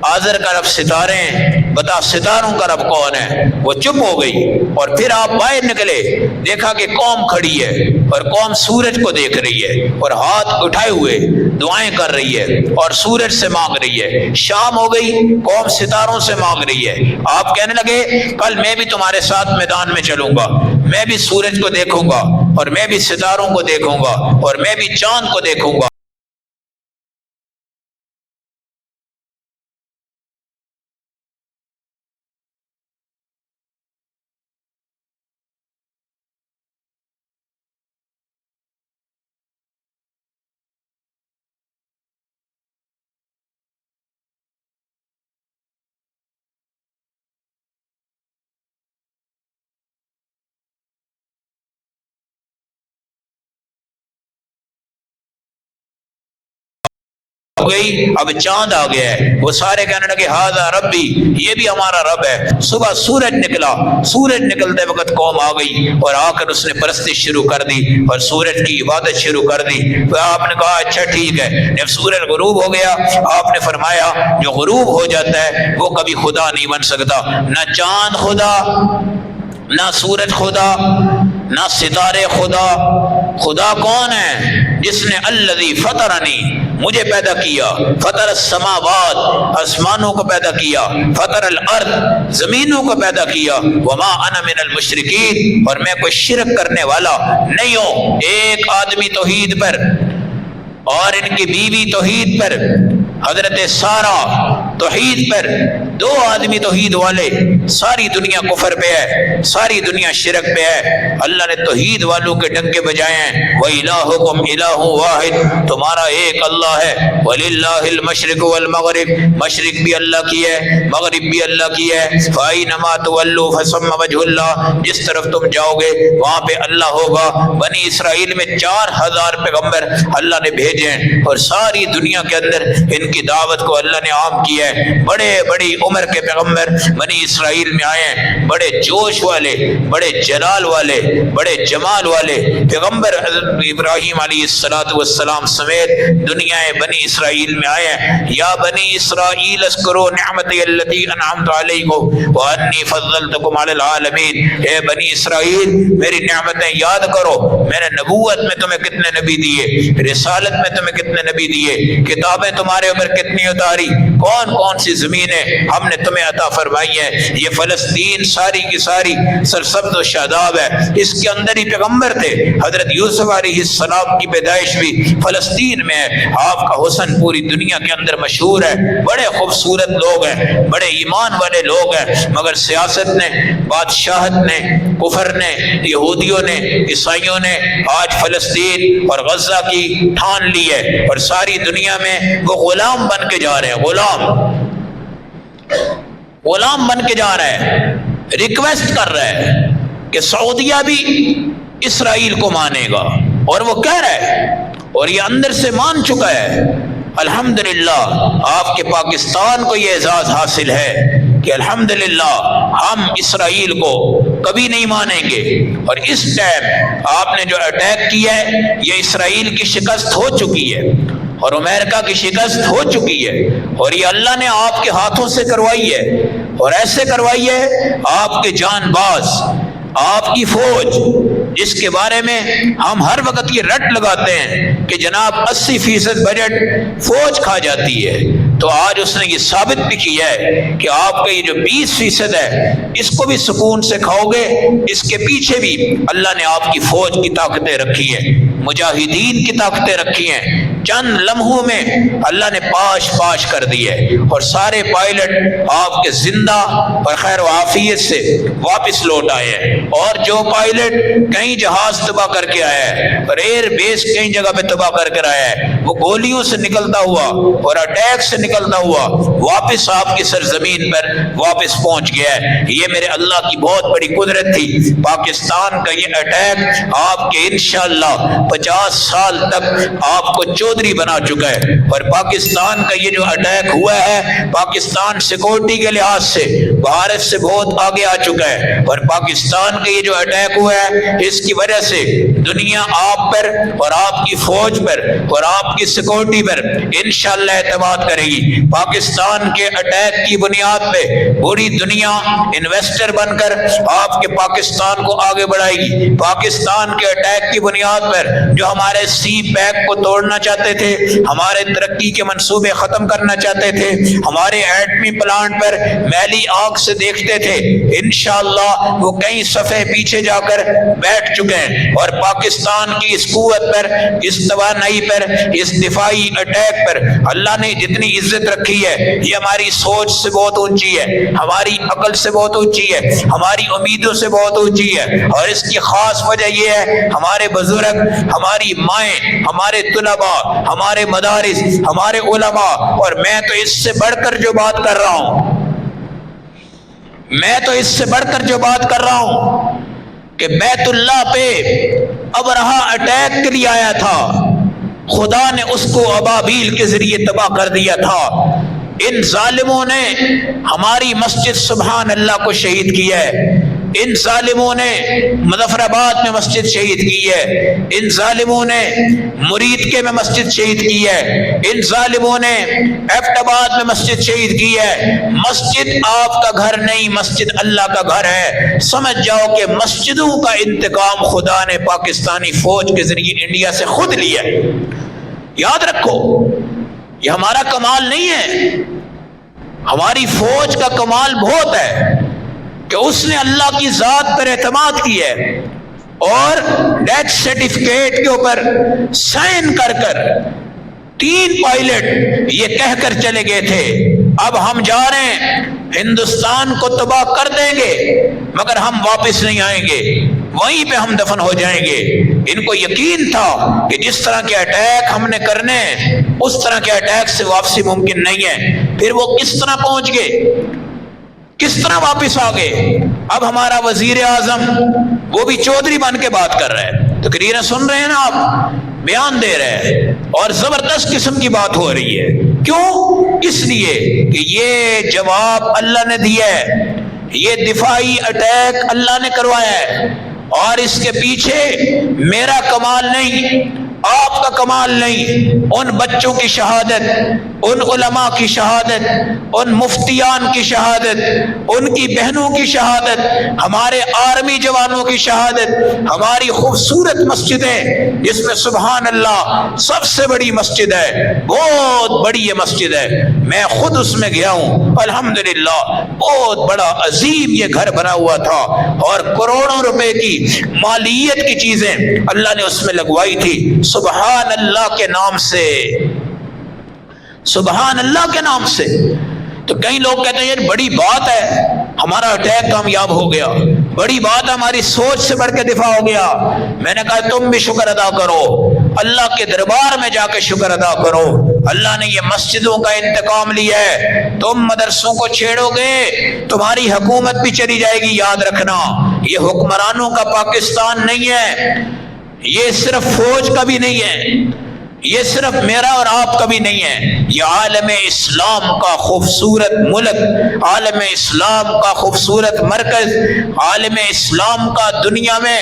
آذر کا رب ستارے ہیں، بتا ستاروں کا رب کون ہے؟ وہ چپ ہو گئی اور پھر آپ باہر نکلے، دیکھا کہ قوم کھڑی ہے اور قوم سورج کو دیکھ رہی ہے اور ہاتھ اٹھائے ہوئے دعائیں کر رہی ہے اور سورج سے مانگ رہی ہے۔ شام ہو گئی، قوم ستاروں سے مانگ رہی ہے۔ آپ کہنے لگے کل میں بھی تمہارے ساتھ میدان میں چلوں گا، میں بھی سورج کو دیکھوں گا اور میں بھی ستاروں کو دیکھوں گا اور میں بھی چاند کو دیکھوں گا۔ ہو گئی، اب چاند آ گیا ہے، وہ سارے کہنے لگے ہاذا ربی، یہ بھی ہمارا رب ہے۔ صبح سورج نکلا، سورج نکلتے وقت قوم آ گئی اور آ کر اس نے پرستش شروع کر دی اور سورج کی عبادت شروع کر دی۔ تو آپ نے کہا اچھا ٹھیک ہے۔ جب سورج غروب ہو گیا آپ نے فرمایا جو غروب ہو جاتا ہے وہ کبھی خدا نہیں بن سکتا، نہ چاند خدا، نہ سورج خدا، نہ ستارے خدا۔ خدا کون ہے؟ جس نے الذی فطرنی، مجھے پیدا کیا، فطر السماوات، آسمانوں کو پیدا کیا، فطر الارض، زمینوں کو پیدا کیا، وما انا من المشرکین، اور میں کوئی شرک کرنے والا نہیں ہوں۔ ایک آدمی توحید پر اور ان کی بیوی توحید پر، حضرت سارہ توحید پر، دو آدمی توحید والے، ساری دنیا کفر پہ ہے، ساری دنیا شرک پہ ہے۔ اللہ نے توحید والوں کے ڈنکے بجائے ہیں، وَإِلَٰهُكُمْ إِلَٰهٌ وَاحِدٌ، تمہارا ایک اللہ ہے، وَلِلَّهِ الْمَشْرِقُ وَالْمَغْرِبُ، مشرق بھی اللہ کی ہے، مغرب بھی اللہ کی ہے، فَأَيْنَمَا تُوَلُّوا فَثَمَّ وَجْهُ اللَّهِ، جس طرف تم جاؤ گے وہاں پہ اللہ ہوگا۔ بنی اسرائیل میں 4000 پیغمبر اللہ نے بھیجے ہیں اور ساری دنیا کے اندر ان کی دعوت کو اللہ نے عام کیا ہے۔ بڑے بڑی عمر کے پیغمبر بنی اسرائیل میں آئے ہیں، بڑے جوش والے، بڑے جلال والے، بڑے جمال والے پیغمبر حضرت ابراہیم علیہ السلام سمیت دنیا بنی اسرائیل میں آئے ہیں۔ یا بنی اسرائیل اذکروا نعمتی التی انعمت علیکم وانی فضلتکم علی العالمین، اے بنی اسرائیل میری نعمتیں یاد کرو، میں نے نبوت میں تمہیں کتنے نبی دیے، رسالت میں تمہیں کتنے نبی دیے، کتابیں تمہارے اوپر کتنی اتاری، کون کون سی زمینیں ہم نے تمہیں عطا فرمائی ہیں. یہ فلسطین ساری کی ساری سرسبز و شاداب ہے. اس کے اندر ہی پیغمبر تھے. حضرت یوسف علیہ السلام کی پیدائش بھی فلسطین میں ہے. آپ کا حسن پوری دنیا کے اندر مشہور ہے. بڑے خوبصورت لوگ ہیں, بڑے ایمان والے لوگ ہیں, مگر سیاست نے, بادشاہت نے, کفر نے, یہودیوں نے, عیسائیوں نے آج فلسطین اور غزہ کی ٹھان لی ہے, اور ساری دنیا میں وہ غلام بن کے جا رہے ہیں. غلام بن کے جا رہے ہیں. ریکویسٹ کر رہے ہیں کہ سعودیہ بھی اسرائیل کو مانے گا, اور وہ کہہ رہا ہے, اور یہ اندر سے مان چکا ہے. الحمدللہ آپ کے پاکستان کو یہ اعزاز حاصل ہے کہ الحمدللہ ہم اسرائیل کو کبھی نہیں مانیں گے. اور اس ٹائم آپ نے جو اٹیک کیا ہے یہ اسرائیل کی شکست ہو چکی ہے, اور امریکہ کی شکست ہو چکی ہے, اور یہ اللہ نے آپ کے ہاتھوں سے کروائی ہے. اور ایسے کروائی ہے آپ کے جان باز, آپ کی فوج, جس کے بارے میں ہم ہر وقت یہ رٹ لگاتے ہیں کہ جناب 80% بجٹ فوج کھا جاتی ہے, تو آج اس نے یہ ثابت بھی کیا ہے کہ آپ کا یہ جو 20% ہے اس کو بھی سکون سے کھاؤ گے. اس کے پیچھے بھی اللہ نے آپ کی فوج کی طاقتیں رکھی ہیں, مجاہدین کی طاقتیں رکھی ہیں. چند لمحوں میں اللہ نے پاش کر دی ہے, اور سارے پائلٹ آپ کے زندہ اور خیر و عافیت سے واپس لوٹ آئے ہیں. اور جو پائلٹ کہیں جہاز تباہ کر کے آیا ہے اور ایئر بیس کئی جگہ پہ تباہ کر کے آیا ہے, وہ گولیوں سے نکلتا ہوا اور اٹیک سے نکلتا ہوا واپس آپ کی سرزمین پر واپس پہنچ گیا ہے. یہ میرے اللہ کی بہت بڑی قدرت تھی. پاکستان کا یہ اٹیک آپ کے انشاءاللہ 50 سال تک آپ کو چودھری بنا چکا ہے. اور پاکستان کا یہ جو اٹیک ہوا ہے, پاکستان سیکورٹی کے لحاظ سے بھارت سے بہت آگے آ چکا ہے. اور پاکستان کا یہ جو اٹیک ہوا ہے اس کی وجہ سے دنیا آپ پر اور آپ کی فوج پر اور آپ کی سیکورٹی پر انشاءاللہ اعتماد کرے گی. پاکستان کے اٹیک کی بنیاد پہ پوری دنیا انویسٹر بن کر آپ کے پاکستان کو آگے بڑھائے گی. پاکستان کے اٹیک کی بنیاد پر جو ہمارے سی پیک کو توڑنا چاہتے تھے, ہمارے ترقی کے منصوبے ختم کرنا چاہتے تھے, ہمارے ایٹمی پلانٹ پر میلی آنکھ سے دیکھتے تھے, انشاءاللہ وہ کئی صفحے پیچھے جا کر بیٹھ چکے ہیں. اور پاکستان کی اس قوت پر, اس توانائی پر, اس دفاعی اٹیک پر اللہ نے جتنی عزت رکھی ہے یہ ہماری سوچ سے بہت اونچی ہے, ہماری عقل سے بہت اونچی ہے, ہماری امیدوں سے بہت اونچی ہے. اور اس کی خاص وجہ یہ ہے ہمارے بزرگ, ہماری مائیں, ہمارے طلباء, ہمارے مدارس, ہمارے علماء. اور میں تو اس سے بڑھ کر جو بات کر رہا ہوں, کہ بیت اللہ پہ ابرہا اٹیک کے لیے آیا تھا, خدا نے اس کو ابابیل کے ذریعے تباہ کر دیا تھا. ان ظالموں نے ہماری مسجد سبحان اللہ کو شہید کیا ہے, ان ظالموں نے مظفر آباد میں مسجد شہید کی ہے, ان ظالموں نے مرید کے میں مسجد شہید کی ہے, ان ظالموں نے ایفٹ آباد میں مسجد شہید کی ہے. مسجد آپ کا گھر نہیں, مسجد اللہ کا گھر ہے. سمجھ جاؤ کہ مسجدوں کا انتقام خدا نے پاکستانی فوج کے ذریعے انڈیا سے خود لیا ہے. یاد رکھو, یہ ہمارا کمال نہیں ہے, ہماری فوج کا کمال بہت ہے کہ اس نے اللہ کی ذات پر اعتماد کیا ہے اور ڈیتھ سرٹیفکیٹ کے اوپر سائن کر 3 پائلٹ یہ کہہ کر چلے گئے تھے اب ہم جا رہے ہیں, ہندوستان کو تباہ کر دیں گے مگر ہم واپس نہیں آئیں گے, وہیں پہ ہم دفن ہو جائیں گے. ان کو یقین تھا کہ جس طرح کے اٹیک ہم نے کرنے ہیں اس طرح کے اٹیک سے واپسی ممکن نہیں ہے. پھر وہ کس طرح پہنچ گئے, کس طرح واپس آ گئے. اب ہمارا وزیر اعظم وہ بھی چودھری بن کے بات کر رہے ہیں, تقریریں سن رہے ہیں نا آپ, بیان دے رہے ہیں, اور زبردست قسم کی بات ہو رہی ہے. کیوں؟ اس لیے کہ یہ جواب اللہ نے دیا ہے, یہ دفاعی اٹیک اللہ نے کروایا ہے, اور اس کے پیچھے میرا کمال نہیں, آپ کا کمال نہیں، ان بچوں کی شہادت، ان علماء کی شہادت، ان مفتیان کی شہادت، ان کی بہنوں کی شہادت، ہمارے آرمی جوانوں کی شہادت، ہماری خوبصورت مسجدیں جس میں سبحان اللہ سب سے بڑی مسجد ہے، بہت بڑی یہ مسجد ہے، میں خود اس میں گیا ہوں الحمدللہ، بہت بڑا عظیم یہ گھر بنا ہوا تھا اور کروڑوں روپے کی مالیت کی چیزیں اللہ نے اس میں لگوائی تھی، سبحان اللہ کے نام سے، سبحان اللہ کے نام سے۔ تو کئی لوگ کہتے ہیں یہ بڑی بات ہے ہمارا اٹیک کامیاب ہو گیا، بڑی بات ہے ہماری سوچ سے بڑھ کے دفاع ہو گیا۔ میں نے کہا تم بھی شکر ادا کرو، اللہ کے دربار میں جا کے شکر ادا کرو، اللہ نے یہ مسجدوں کا انتقام لیا ہے، تم مدرسوں کو چھیڑو گے تمہاری حکومت بھی چلی جائے گی، یاد رکھنا یہ حکمرانوں کا پاکستان نہیں ہے، یہ صرف فوج کا بھی نہیں ہے، یہ صرف میرا اور آپ کا بھی نہیں ہے، یہ عالم اسلام کا خوبصورت ملک، عالم اسلام کا خوبصورت مرکز، عالم اسلام کا دنیا میں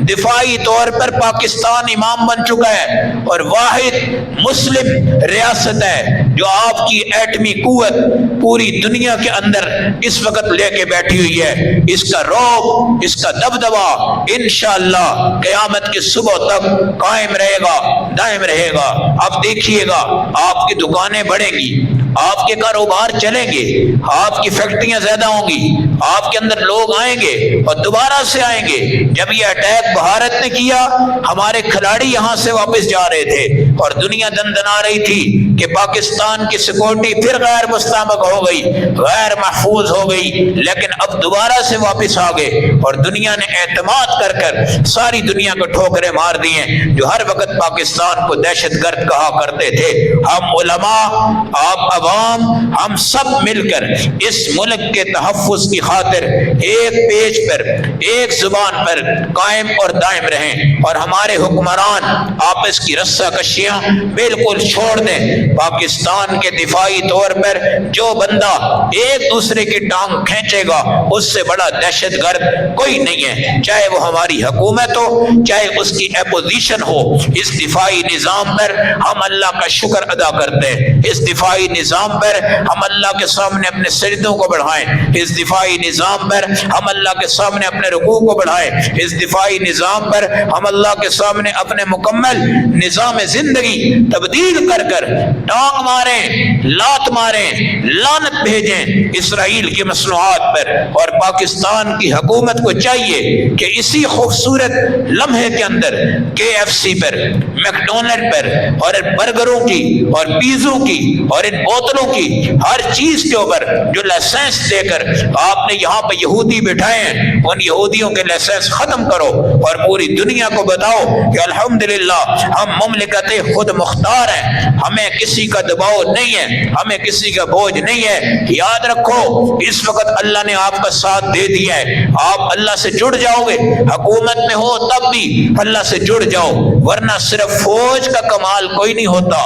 دفاعی طور پر پاکستان امام بن چکا ہے اور واحد مسلم ریاست ہے جو آپ کی ایٹمی قوت پوری دنیا کے اندر اس وقت لے کے بیٹھی ہوئی ہے، اس کا رعب، اس کا دبدبا انشاءاللہ قیامت کی صبح تک قائم رہے گا، دائم رہے گا۔ اب دیکھیے گا آپ کی دکانیں بڑھیں گی، آپ کے کاروبار چلیں گے، آپ کی فیکٹریاں زیادہ ہوں گی، آپ کے اندر لوگ آئیں گے اور دوبارہ سے آئیں گے۔ جب یہ اٹیک بھارت نے کیا ہمارے کھلاڑی یہاں سے واپس جا رہے تھے اور دنیا دندنا رہی تھی کہ پاکستان کی سیکورٹی پھر غیر مستحکم ہو گئی، غیر محفوظ ہو گئی، لیکن اب دوبارہ سے واپس آ گئے اور دنیا نے اعتماد کر کر ساری دنیا کو ٹھوکریں مار دی ہیں جو ہر وقت پاکستان کو دہشت گرد کہا کرتے تھے۔ ہم علماء، آپ عوام، ہم سب مل کر اس ملک کے تحفظ کی خاطر ایک پیج پر، ایک زبان پر قائم اور دائم رہیں اور ہمارے حکمران آپس کی رسہ کشیاں بالکل چھوڑ دیں۔ پاکستان کے دفاعی طور پر جو بندہ ایک دوسرے کی ٹانگ کھینچے گا اس سے بڑا دہشت گرد کوئی نہیں ہے، چاہے وہ ہماری حکومت ہو چاہے اس کی اپوزیشن ہو۔ اس دفاعی نظام پر ہم اللہ کا شکر ادا کرتے ہیں، اس دفاعی نظام پر ہم اللہ کے سامنے اپنے سجدوں کو بڑھائیں، اس دفاعی نظام پر ہم اللہ کے سامنے اپنے رکوع کو بڑھائیں، اس دفاعی نظام پر ہم اللہ کے سامنے اپنے مکمل نظام زندگی تبدیل کر کر ٹانگ ماریں، لات ماریں، لعنت بھیجیں اسرائیل کی مصنوعات پر۔ اور پاکستان کی حکومت کو چاہیے کہ اسی خوبصورت لمحے کے اندر KFC پر، میکڈونلڈ پر اور برگروں کی اور پیزوں کی اور ان بوتلوں کی ہر چیز کے اوپر جو لائسنس دے کر آپ نے یہاں پہ یہودی بٹھائے ہیں ان یہودیوں کے لائسنس ختم کرو اور پوری دنیا کو بتاؤ کہ الحمدللہ ہم مملکت خود مختار ہیں، ہمیں کسی کا دباؤ نہیں ہے، ہمیں کسی کا بوجھ نہیں ہے۔ یاد رکھو اس وقت اللہ نے آپ کا ساتھ دے دیا ہے، آپ اللہ سے جڑ جاؤ گے، حکومت میں ہو تب بھی اللہ سے جڑ جاؤ، ورنہ صرف فوج کا کمال کوئی نہیں ہوتا،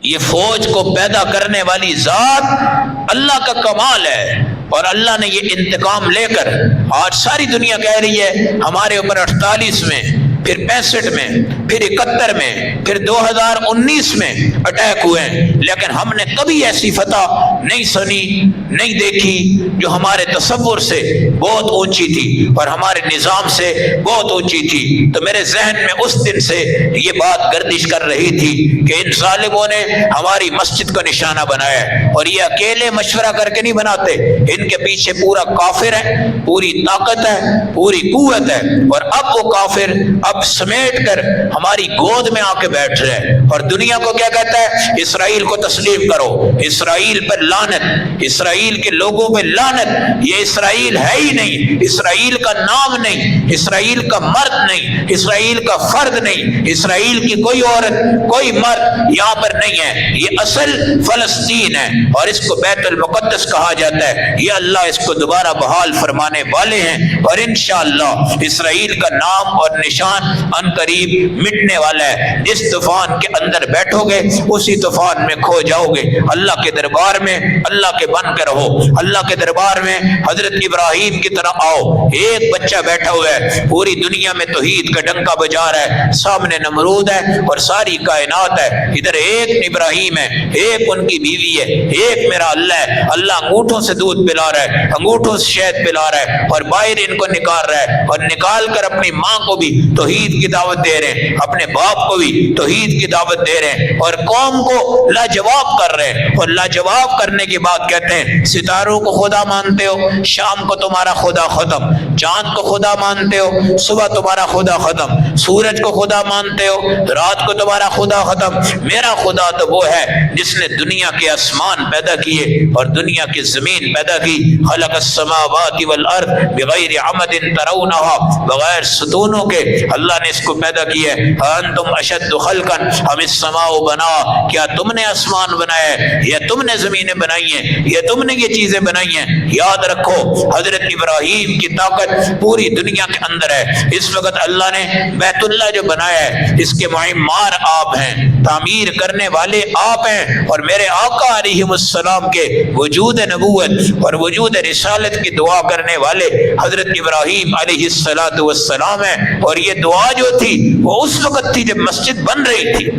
یہ فوج کو پیدا کرنے والی ذات اللہ کا کمال ہے۔ اور اللہ نے یہ انتقام لے کر آج ساری دنیا کہہ رہی ہے ہمارے اوپر 48 میں، پھر 65 میں، پھر 71 میں، پھر 2019 میں اٹیک ہوئے ہیں، لیکن ہم نے کبھی ایسی فتح نہیں سنی، نہیں دیکھی جو ہمارے تصور سے بہت اونچی تھی اور ہمارے نظام سے بہت اونچی تھی۔ تو میرے ذہن میں اس دن سے یہ بات گردش کر رہی تھی کہ ان ظالموں نے ہماری مسجد کو نشانہ بنایا ہے، اور یہ اکیلے مشورہ کر کے نہیں بناتے، ان کے پیچھے پورا کافر ہے، پوری طاقت ہے، پوری قوت ہے، اور اب وہ کافر اب سمیٹ کر ہماری گود میں آ کے بیٹھ رہے ہیں اور دنیا کو کیا کہتا ہے؟ اسرائیل کو تسلیم کرو، اسرائیل پر لعنت، اسرائیل کے لوگوں پہ لعنت، یہ اسرائیل ہے ہی نہیں، اسرائیل کا نام نہیں، اسرائیل کا مرد نہیں، اسرائیل کا فرد نہیں، اسرائیل کی کوئی عورت کوئی مرد یہاں پر نہیں ہے، یہ اصل فلسطین ہے اور اس کو بیت المقدس کہا جاتا ہے۔ یہ اللہ اس کو دوبارہ بحال فرمانے والے ہیں اور انشاءاللہ اسرائیل کا نام اور نشان طوفان ان قریب مٹنے والا ہے، جس طوفان کے اندر بیٹھو گے اسی طوفان میں کھو جاؤ گے۔ اللہ کے دربار میں اللہ کے بن کے رہو، اللہ کے دربار میں حضرت ابراہیم کی طرح آؤ۔ ایک بچہ بیٹھا ہوا ہے، پوری دنیا میں توحید کا ڈنکا بجا رہا ہے، سامنے نمرود ہے اور ساری کائنات ہے، ادھر ایک ابراہیم ہے، ایک ان کی بیوی ہے، ایک میرا اللہ ہے۔ اللہ انگوٹھوں سے دودھ پلا رہا ہے، انگوٹھوں سے شہد پلا رہا ہے اور باہر ان کو نکال رہا ہے، اور نکال کر اپنی ماں کو بھی توحید کی دعوت دے رہے ہیں، اپنے باپ کو بھی توحید کی دعوت دے رہے ہیں، اور قوم کو لاجواب کر رہے ہیں۔ اور لاجواب کرنے کے بعد کہتے ہیں ستاروں کو خدا مانتے ہو، شام کو تمہارا خدا ختم، چاند کو خدا مانتے ہو، صبح تمہارا خدا ختم، سورج کو خدا مانتے ہو، رات کو تمہارا خدا ختم۔ میرا خدا تو وہ ہے جس نے دنیا کے آسمان پیدا کیے اور دنیا کی زمین پیدا کی۔ خلق السماوات والارض بغیر عمد ترونها، بغیر ستونوں کے اللہ نے اس کو پیدا کیا ہے۔ انتم اشد خلقا ام السماء بنا، کیا تم نے آسمان بنایا ہے یا تم نے زمینیں بنائی ہیں یا تم نے یہ چیزیں بنائی ہیں؟ یاد رکھو حضرت ابراہیم کی طاقت پوری دنیا کے اندر ہے۔ اس وقت اللہ نے بیت اللہ جو بنایا ہے اس کے معمار آپ ہیں، تعمیر کرنے والے آپ ہیں، اور میرے آقا علیہ السلام کے وجود نبوت اور وجود رسالت کی دعا کرنے والے حضرت ابراہیم علیہ السلام ہیں۔ اور یہ دعا جو تھی وہ اس وقت تھی جب مسجد بن رہی تھی۔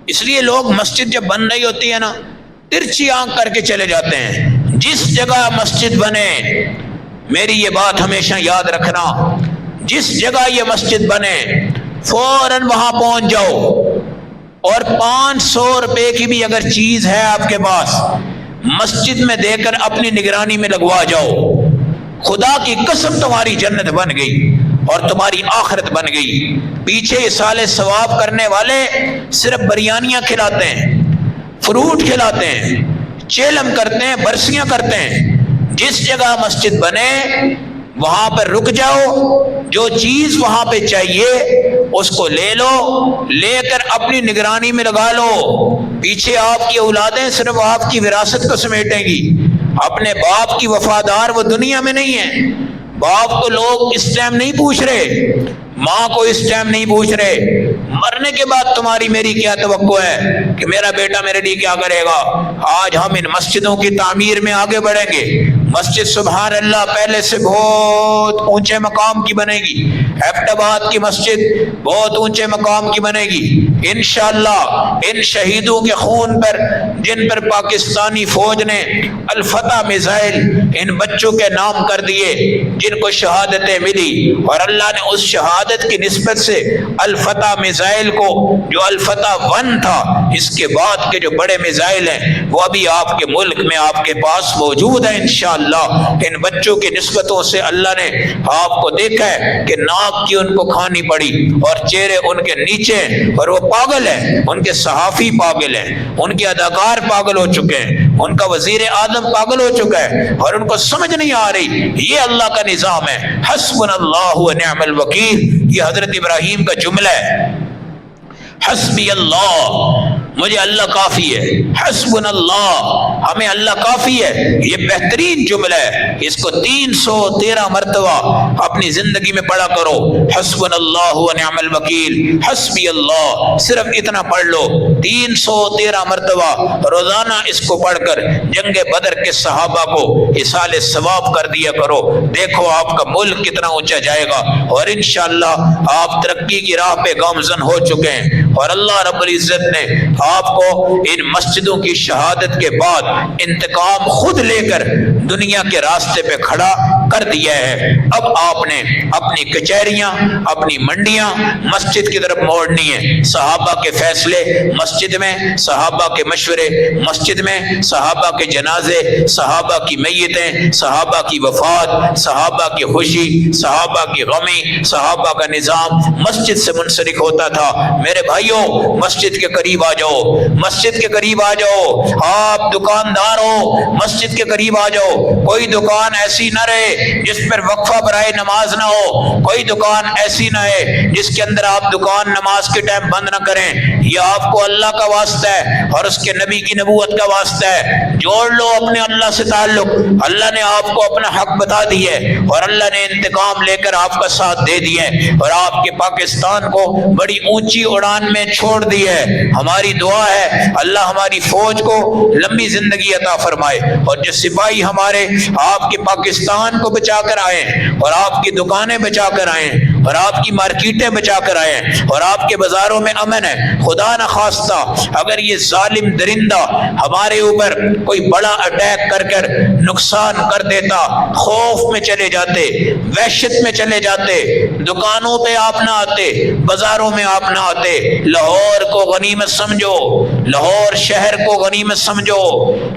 اس لیے لوگ مسجد جب بن رہی ہوتی ہے نا ترچھی آنکھ کر کے چلے جاتے ہیں۔ جس جگہ مسجد بنے، میری یہ بات ہمیشہ یاد رکھنا، جس جگہ یہ مسجد بنے فوراً وہاں پہنچ جاؤ، اور 500 روپے کی بھی اگر چیز ہے آپ کے پاس مسجد میں دے کر اپنی نگرانی میں لگوا جاؤ۔ خدا کی قسم تمہاری جنت بن گئی اور تمہاری آخرت بن گئی۔ پیچھے اصال ثواب کرنے والے صرف بریانیاں کھلاتے ہیں، فروٹ کھلاتے ہیں، چیلم کرتے ہیں، برسیاں کرتے ہیں۔ جس جگہ مسجد بنے وہاں پر رک جاؤ، جو چیز وہاں پہ چاہیے اس کو لے لو، لے کر اپنی نگرانی میں لگا لو۔ پیچھے آپ کی اولادیں صرف آپ کی وراثت کو سمیٹیں گی۔ اپنے باپ کی وفادار وہ دنیا میں نہیں ہے۔ باپ کو لوگ اس ٹائم نہیں پوچھ رہے، ماں کو اس ٹائم نہیں پوچھ رہے۔ مرنے کے بعد تمہاری میری کیا توقع ہے کہ میرا بیٹا میرے لیے کیا کرے گا؟ آج ہم ان مسجدوں کی تعمیر میں آگے بڑھیں گے۔ مسجد سبحان اللہ پہلے سے بہت اونچے مقام کی بنے گی۔ ایبٹ آباد کی مسجد بہت اونچے مقام کی بنے گی انشاءاللہ۔ ان شہیدوں کے خون پر، جن پر پاکستانی فوج نے الفتح میزائل ان بچوں کے نام کر دیے، جن کو شہادتیں ملی، اور اللہ نے اس شہادت کی نسبت سے الفتح میزائل کو، جو الفتح 1 تھا، اس کے بعد کے جو بڑے میزائل ہیں وہ ابھی آپ کے ملک میں آپ کے پاس موجود ہیں انشاءاللہ۔ ان بچوں کی نسبتوں سے اللہ نے آپ کو دیکھا ہے کہ ناک کی ان کو کھانی پڑی اور چہرے ان کے نیچے، اور وہ پاگل ہیں، ان کے صحافی پاگل ہیں، ان کے اداکار پاگل ہو چکے ہیں، ان کا وزیر اعظم پاگل ہو چکا ہے، اور ان کو سمجھ نہیں آ رہی یہ اللہ کا نظام ہے۔ حسبنا اللہ و نعم الوکیل، یہ حضرت ابراہیم کا جملہ ہے۔ حسبی اللہ، مجھے اللہ کافی ہے۔ حسبنا اللہ، ہمیں اللہ کافی ہے، یہ بہترین جملہ ہے۔ اس کو 313 مرتبہ اپنی زندگی میں پڑھا کرو۔ حسبنا اللہ و نعم الوکیل، حسبی اللہ، صرف اتنا پڑھ لو 313 مرتبہ روزانہ۔ اس کو پڑھ کر جنگ بدر کے صحابہ کو اصال ثواب کر دیا کرو۔ دیکھو آپ کا ملک کتنا اونچا جائے گا، اور انشاءاللہ آپ ترقی کی راہ پہ گامزن ہو چکے ہیں، اور اللہ رب العزت نے آپ کو ان مسجدوں کی شہادت کے بعد انتقام خود لے کر دنیا کے راستے پہ کھڑا کر دیا ہے۔ اب آپ نے اپنی کچہریاں، اپنی منڈیاں مسجد کی طرف موڑنی ہے۔ صحابہ کے فیصلے مسجد میں، صحابہ کے مشورے مسجد میں، صحابہ کے جنازے، صحابہ کی میتیں، صحابہ کی وفات، صحابہ کی خوشی، صحابہ کی غمی، صحابہ کا نظام مسجد سے منسلک ہوتا تھا۔ میرے بھائیوں، مسجد کے قریب آ جاؤ، مسجد کے قریب آ جاؤ۔ آپ دکاندار ہو، مسجد کے قریب آ جاؤ۔ کوئی دکان ایسی نہ رہے جس پر وقفہ برائے نماز نہ ہو، کوئی دکان ایسی نہ ہے جس کے اندر آپ دکان نماز کے ٹائم بند نہ کریں۔ یہ آپ کو اللہ کا واسطہ ہے اور اس کے نبی کی نبوت کا واسطہ ہے۔ جوڑ لو اپنے اللہ سے تعلق۔ اللہ نے آپ کو اپنا حق بتا دی ہے اور اللہ نے انتقام لے کر آپ کا ساتھ دے دیا ہے اور آپ کے پاکستان کو بڑی اونچی اڑان میں چھوڑ دی ہے۔ ہماری دعا ہے اللہ ہماری فوج کو لمبی زندگی عطا فرمائے اور جو سپاہی ہمارے آپ کے پاکستان کو بچا کر آئے اور آپ کی دکانیں بچا کر آئے اور آپ کی مارکیٹیں بچا کر آئے اور آپ کے بازاروں میں امن ہے، خدا نہ خواستہ اگر یہ ظالم درندہ ہمارے اوپر کوئی بڑا اٹیک کر کر نقصان کر دیتا، خوف میں چلے جاتے، وحشت میں چلے جاتے، دکانوں پہ آپ نہ آتے، بازاروں میں آپ نہ آتے، لاہور کو غنیمت سمجھو، لاہور شہر کو غنیمت سمجھو،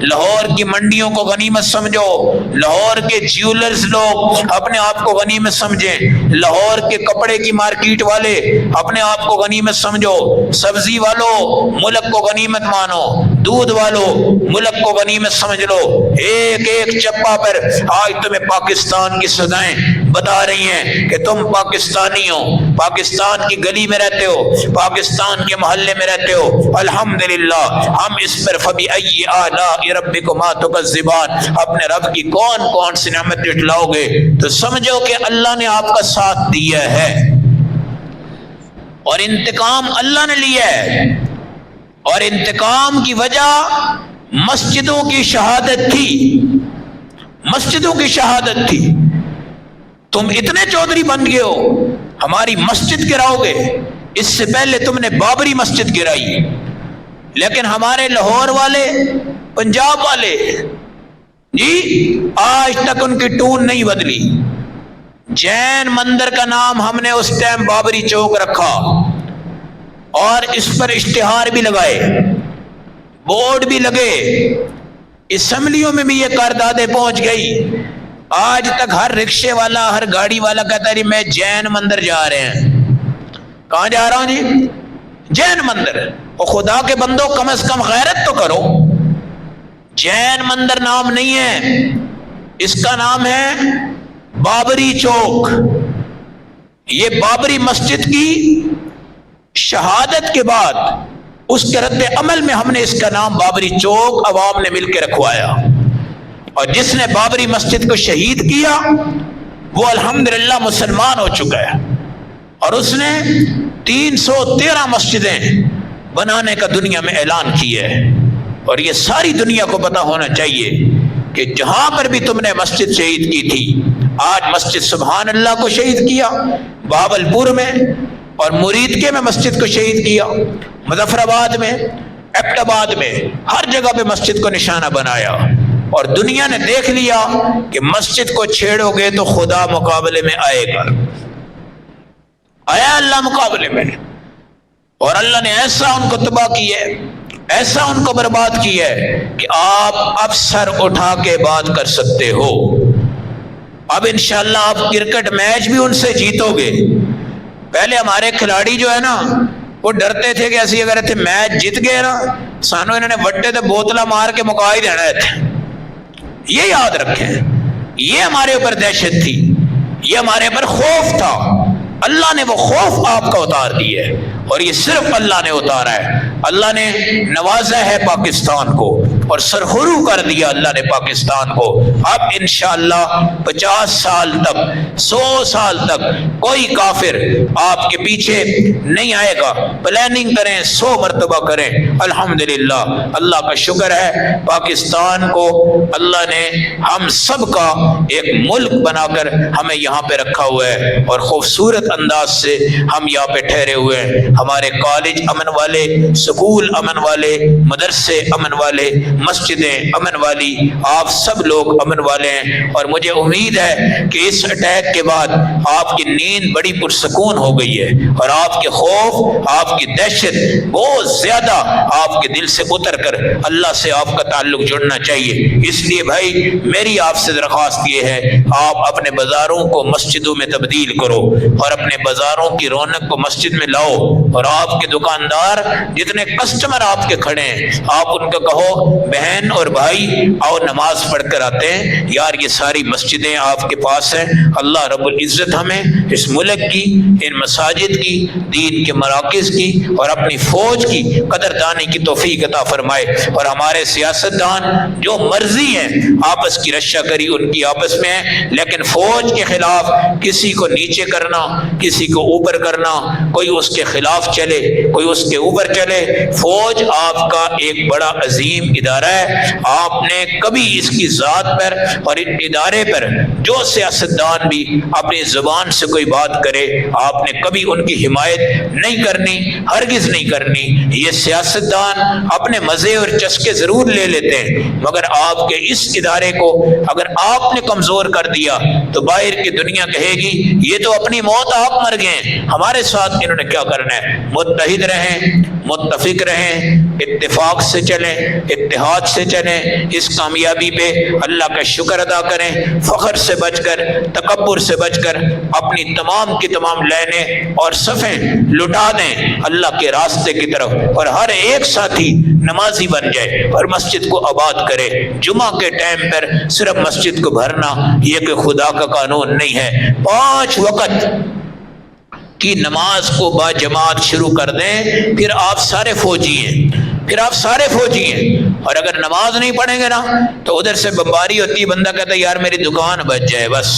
لاہور کی منڈیوں کو غنیمت سمجھو، لاہور کے جیولرز لوگ اپنے آپ کو غنیمت سمجھیں، لاہور کے کپڑے کی مارکیٹ والے اپنے آپ کو غنیمت سمجھو، سبزی والوں ملک کو غنیمت مانو، دودھ والوں ملک کو غنیمت سمجھ لو۔ ایک ایک چپا پر آج تمہیں پاکستان کی صدائیں بتا رہی ہیں کہ تم پاکستانی ہو، پاکستان کی گلی میں رہتے ہو، پاکستان کے محلے میں رہتے ہو۔ الحمدللہ ہم اس پر فبأي آلاء ربكما تكذبان، اپنے رب کی کون کون سی نعمت جٹلاؤ گے تو سمجھو کہ اللہ نے آپ کا ساتھ دیا ہے اور انتقام اللہ نے لیا ہے، اور انتقام کی وجہ مسجدوں کی شہادت تھی، مسجدوں کی شہادت تھی۔ تم اتنے چودھری بن گئے ہو ہماری مسجد گراؤ گے، اس سے پہلے تم نے بابری مسجد گرائی، لیکن ہمارے لاہور والے، پنجاب والے جی آج تک ان کی ٹون نہیں بدلی۔ جین مندر کا نام ہم نے اس ٹائم بابری چوک رکھا اور اس پر اشتہار بھی لگائے، بورڈ بھی لگے، اسمبلیوں میں بھی یہ قراردادیں پہنچ گئی۔ آج تک ہر رکشے والا، ہر گاڑی والا کہتا ہے میں جین مندر جا رہے ہیں۔ کہاں جا رہا ہوں جی؟ جین مندر۔ اور خدا کے بندو کم از کم غیرت تو کرو۔ جین مندر نام نہیں ہے، اس کا نام ہے بابری چوک۔ یہ بابری مسجد کی شہادت کے بعد اس کے رد عمل میں ہم نے اس کا نام بابری چوک عوام نے مل کے رکھوایا، اور جس نے بابری مسجد کو شہید کیا وہ الحمدللہ مسلمان ہو چکا ہے، اور اس نے 313 مسجدیں بنانے کا دنیا میں اعلان کیا ہے۔ اور یہ ساری دنیا کو پتہ ہونا چاہیے کہ جہاں پر بھی تم نے مسجد شہید کی تھی، آج مسجد سبحان اللہ کو شہید کیا بہاول پور میں، اور مریدکے میں مسجد کو شہید کیا، مظفر آباد میں، ایبٹ آباد میں، ہر جگہ پہ مسجد کو نشانہ بنایا، اور دنیا نے دیکھ لیا کہ مسجد کو چھیڑو گے تو خدا مقابلے میں آئے گا۔ آیا اللہ مقابلے میں، اور اللہ نے ایسا ان کو تباہ کیا ہے، ایسا ان کو برباد کیا ہے کہ آپ اب سر اٹھا کے بات کر سکتے ہو۔ اب انشاءاللہ آپ کرکٹ میچ بھی ان سے جیتو گے۔ پہلے ہمارے کھلاڑی جو ہے نا وہ ڈرتے تھے کہ ایسی اگر ایتھے میچ جیت گئے نا سانو انہوں نے وٹے تے بوتلا مار کے مکا ہی دینا ہے۔ یہ یاد رکھیں، یہ ہمارے اوپر دہشت تھی، یہ ہمارے اوپر خوف تھا۔ اللہ نے وہ خوف آپ کا اتار دیا ہے، اور یہ صرف اللہ نے اتارا ہے۔ اللہ نے نوازا ہے پاکستان کو اور سرخرو کر دیا اللہ نے پاکستان کو۔ اب انشاءاللہ 50 سال تک، 100 سال تک کوئی کافر آپ کے پیچھے نہیں آئے گا۔ پلاننگ کریں، 100 مرتبہ کریں۔ الحمدللہ اللہ کا شکر ہے پاکستان کو اللہ نے ہم سب کا ایک ملک بنا کر ہمیں یہاں پہ رکھا ہوا ہے، اور خوبصورت انداز سے ہم یہاں پہ ٹھہرے ہوئے ہیں۔ ہمارے کالج امن والے، سکول امن والے، مدرسے امن والے، مسجدیں امن والی، آپ سب لوگ امن والے ہیں، اور مجھے امید ہے کہ اس اٹیک کے بعد آپ کی نیند بڑی پرسکون ہو گئی ہے، اور آپ کے خوف، آپ کی دہشت بہت زیادہ آپ کے دل سے اتر کر اللہ سے آپ کا تعلق جڑنا چاہیے۔ اس لیے بھائی میری آپ سے درخواست یہ ہے، آپ اپنے بازاروں کو مسجدوں میں تبدیل کرو، اور اپنے بازاروں کی رونق کو مسجد میں لاؤ، اور آپ کے دکاندار جتنے کسٹمر آپ کے کھڑے ہیں آپ ان کو کہو بہن اور بھائی آؤ نماز پڑھ کر آتے ہیں یار، یہ ساری مسجدیں آپ کے پاس ہیں، اللہ رب العزت ہمیں اس ملک کی، ان مساجد کی، دین کے مراکز کی اور اپنی فوج کی قدردانی کی توفیق عطا فرمائے، اور ہمارے سیاستدان جو مرضی ہیں آپس کی رشا کری ان کی آپس میں ہے، لیکن فوج کے خلاف کسی کو نیچے کرنا، کسی کو اوپر کرنا، کوئی اس کے خلاف چلے کوئی اس کے اوپر چلے، فوج آپ کا ایک بڑا عظیم ادارہ ہے، آپ نے کبھی اس کی ذات پر اور ادارے پر جو سیاستدان بھی اپنی زبان سے کوئی بات کرے آپ نے کبھی ان کی حمایت نہیں کرنی، ہرگز نہیں کرنی۔ یہ سیاستدان اپنے مزے اور چسکے ضرور لے لیتے ہیں، مگر آپ کے اس ادارے کو اگر آپ نے کمزور کر دیا تو باہر کی دنیا کہے گی یہ تو اپنی موت آپ مر گئے، ہمارے ساتھ انہوں نے کیا کرنا ہے۔ متحد رہیں، متفق رہیں، اتفاق سے چلیں، اتحاد سے چلیں، اس کامیابی پہ اللہ کا شکر ادا کریں، فخر سے بچ کر، تکبر سے بچ کر اپنی تمام کی تمام لائنیں اور صفیں لٹا دیں اللہ کے راستے کی طرف، اور ہر ایک ساتھی نمازی بن جائے اور مسجد کو آباد کرے۔ جمعہ کے ٹائم پر صرف مسجد کو بھرنا یہ کہ خدا کا قانون نہیں ہے، 5 وقت کی نماز کو با جماعت شروع کر دیں، پھر آپ سارے فوجی ہیں، اور اگر نماز نہیں پڑھیں گے نا تو ادھر سے بمباری ہوتی ہے، بندہ کہتا ہے یار میری دکان بچ جائے، بس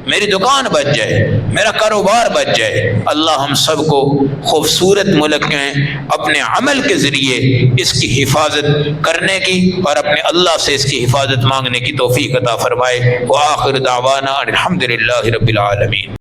میری دکان بچ جائے، میرا کاروبار بچ جائے۔ اللہ ہم سب کو خوبصورت ملک میں اپنے عمل کے ذریعے اس کی حفاظت کرنے کی اور اپنے اللہ سے اس کی حفاظت مانگنے کی توفیق عطا فرمائے۔ وآخر دعوانا الحمدللہ رب العالمین۔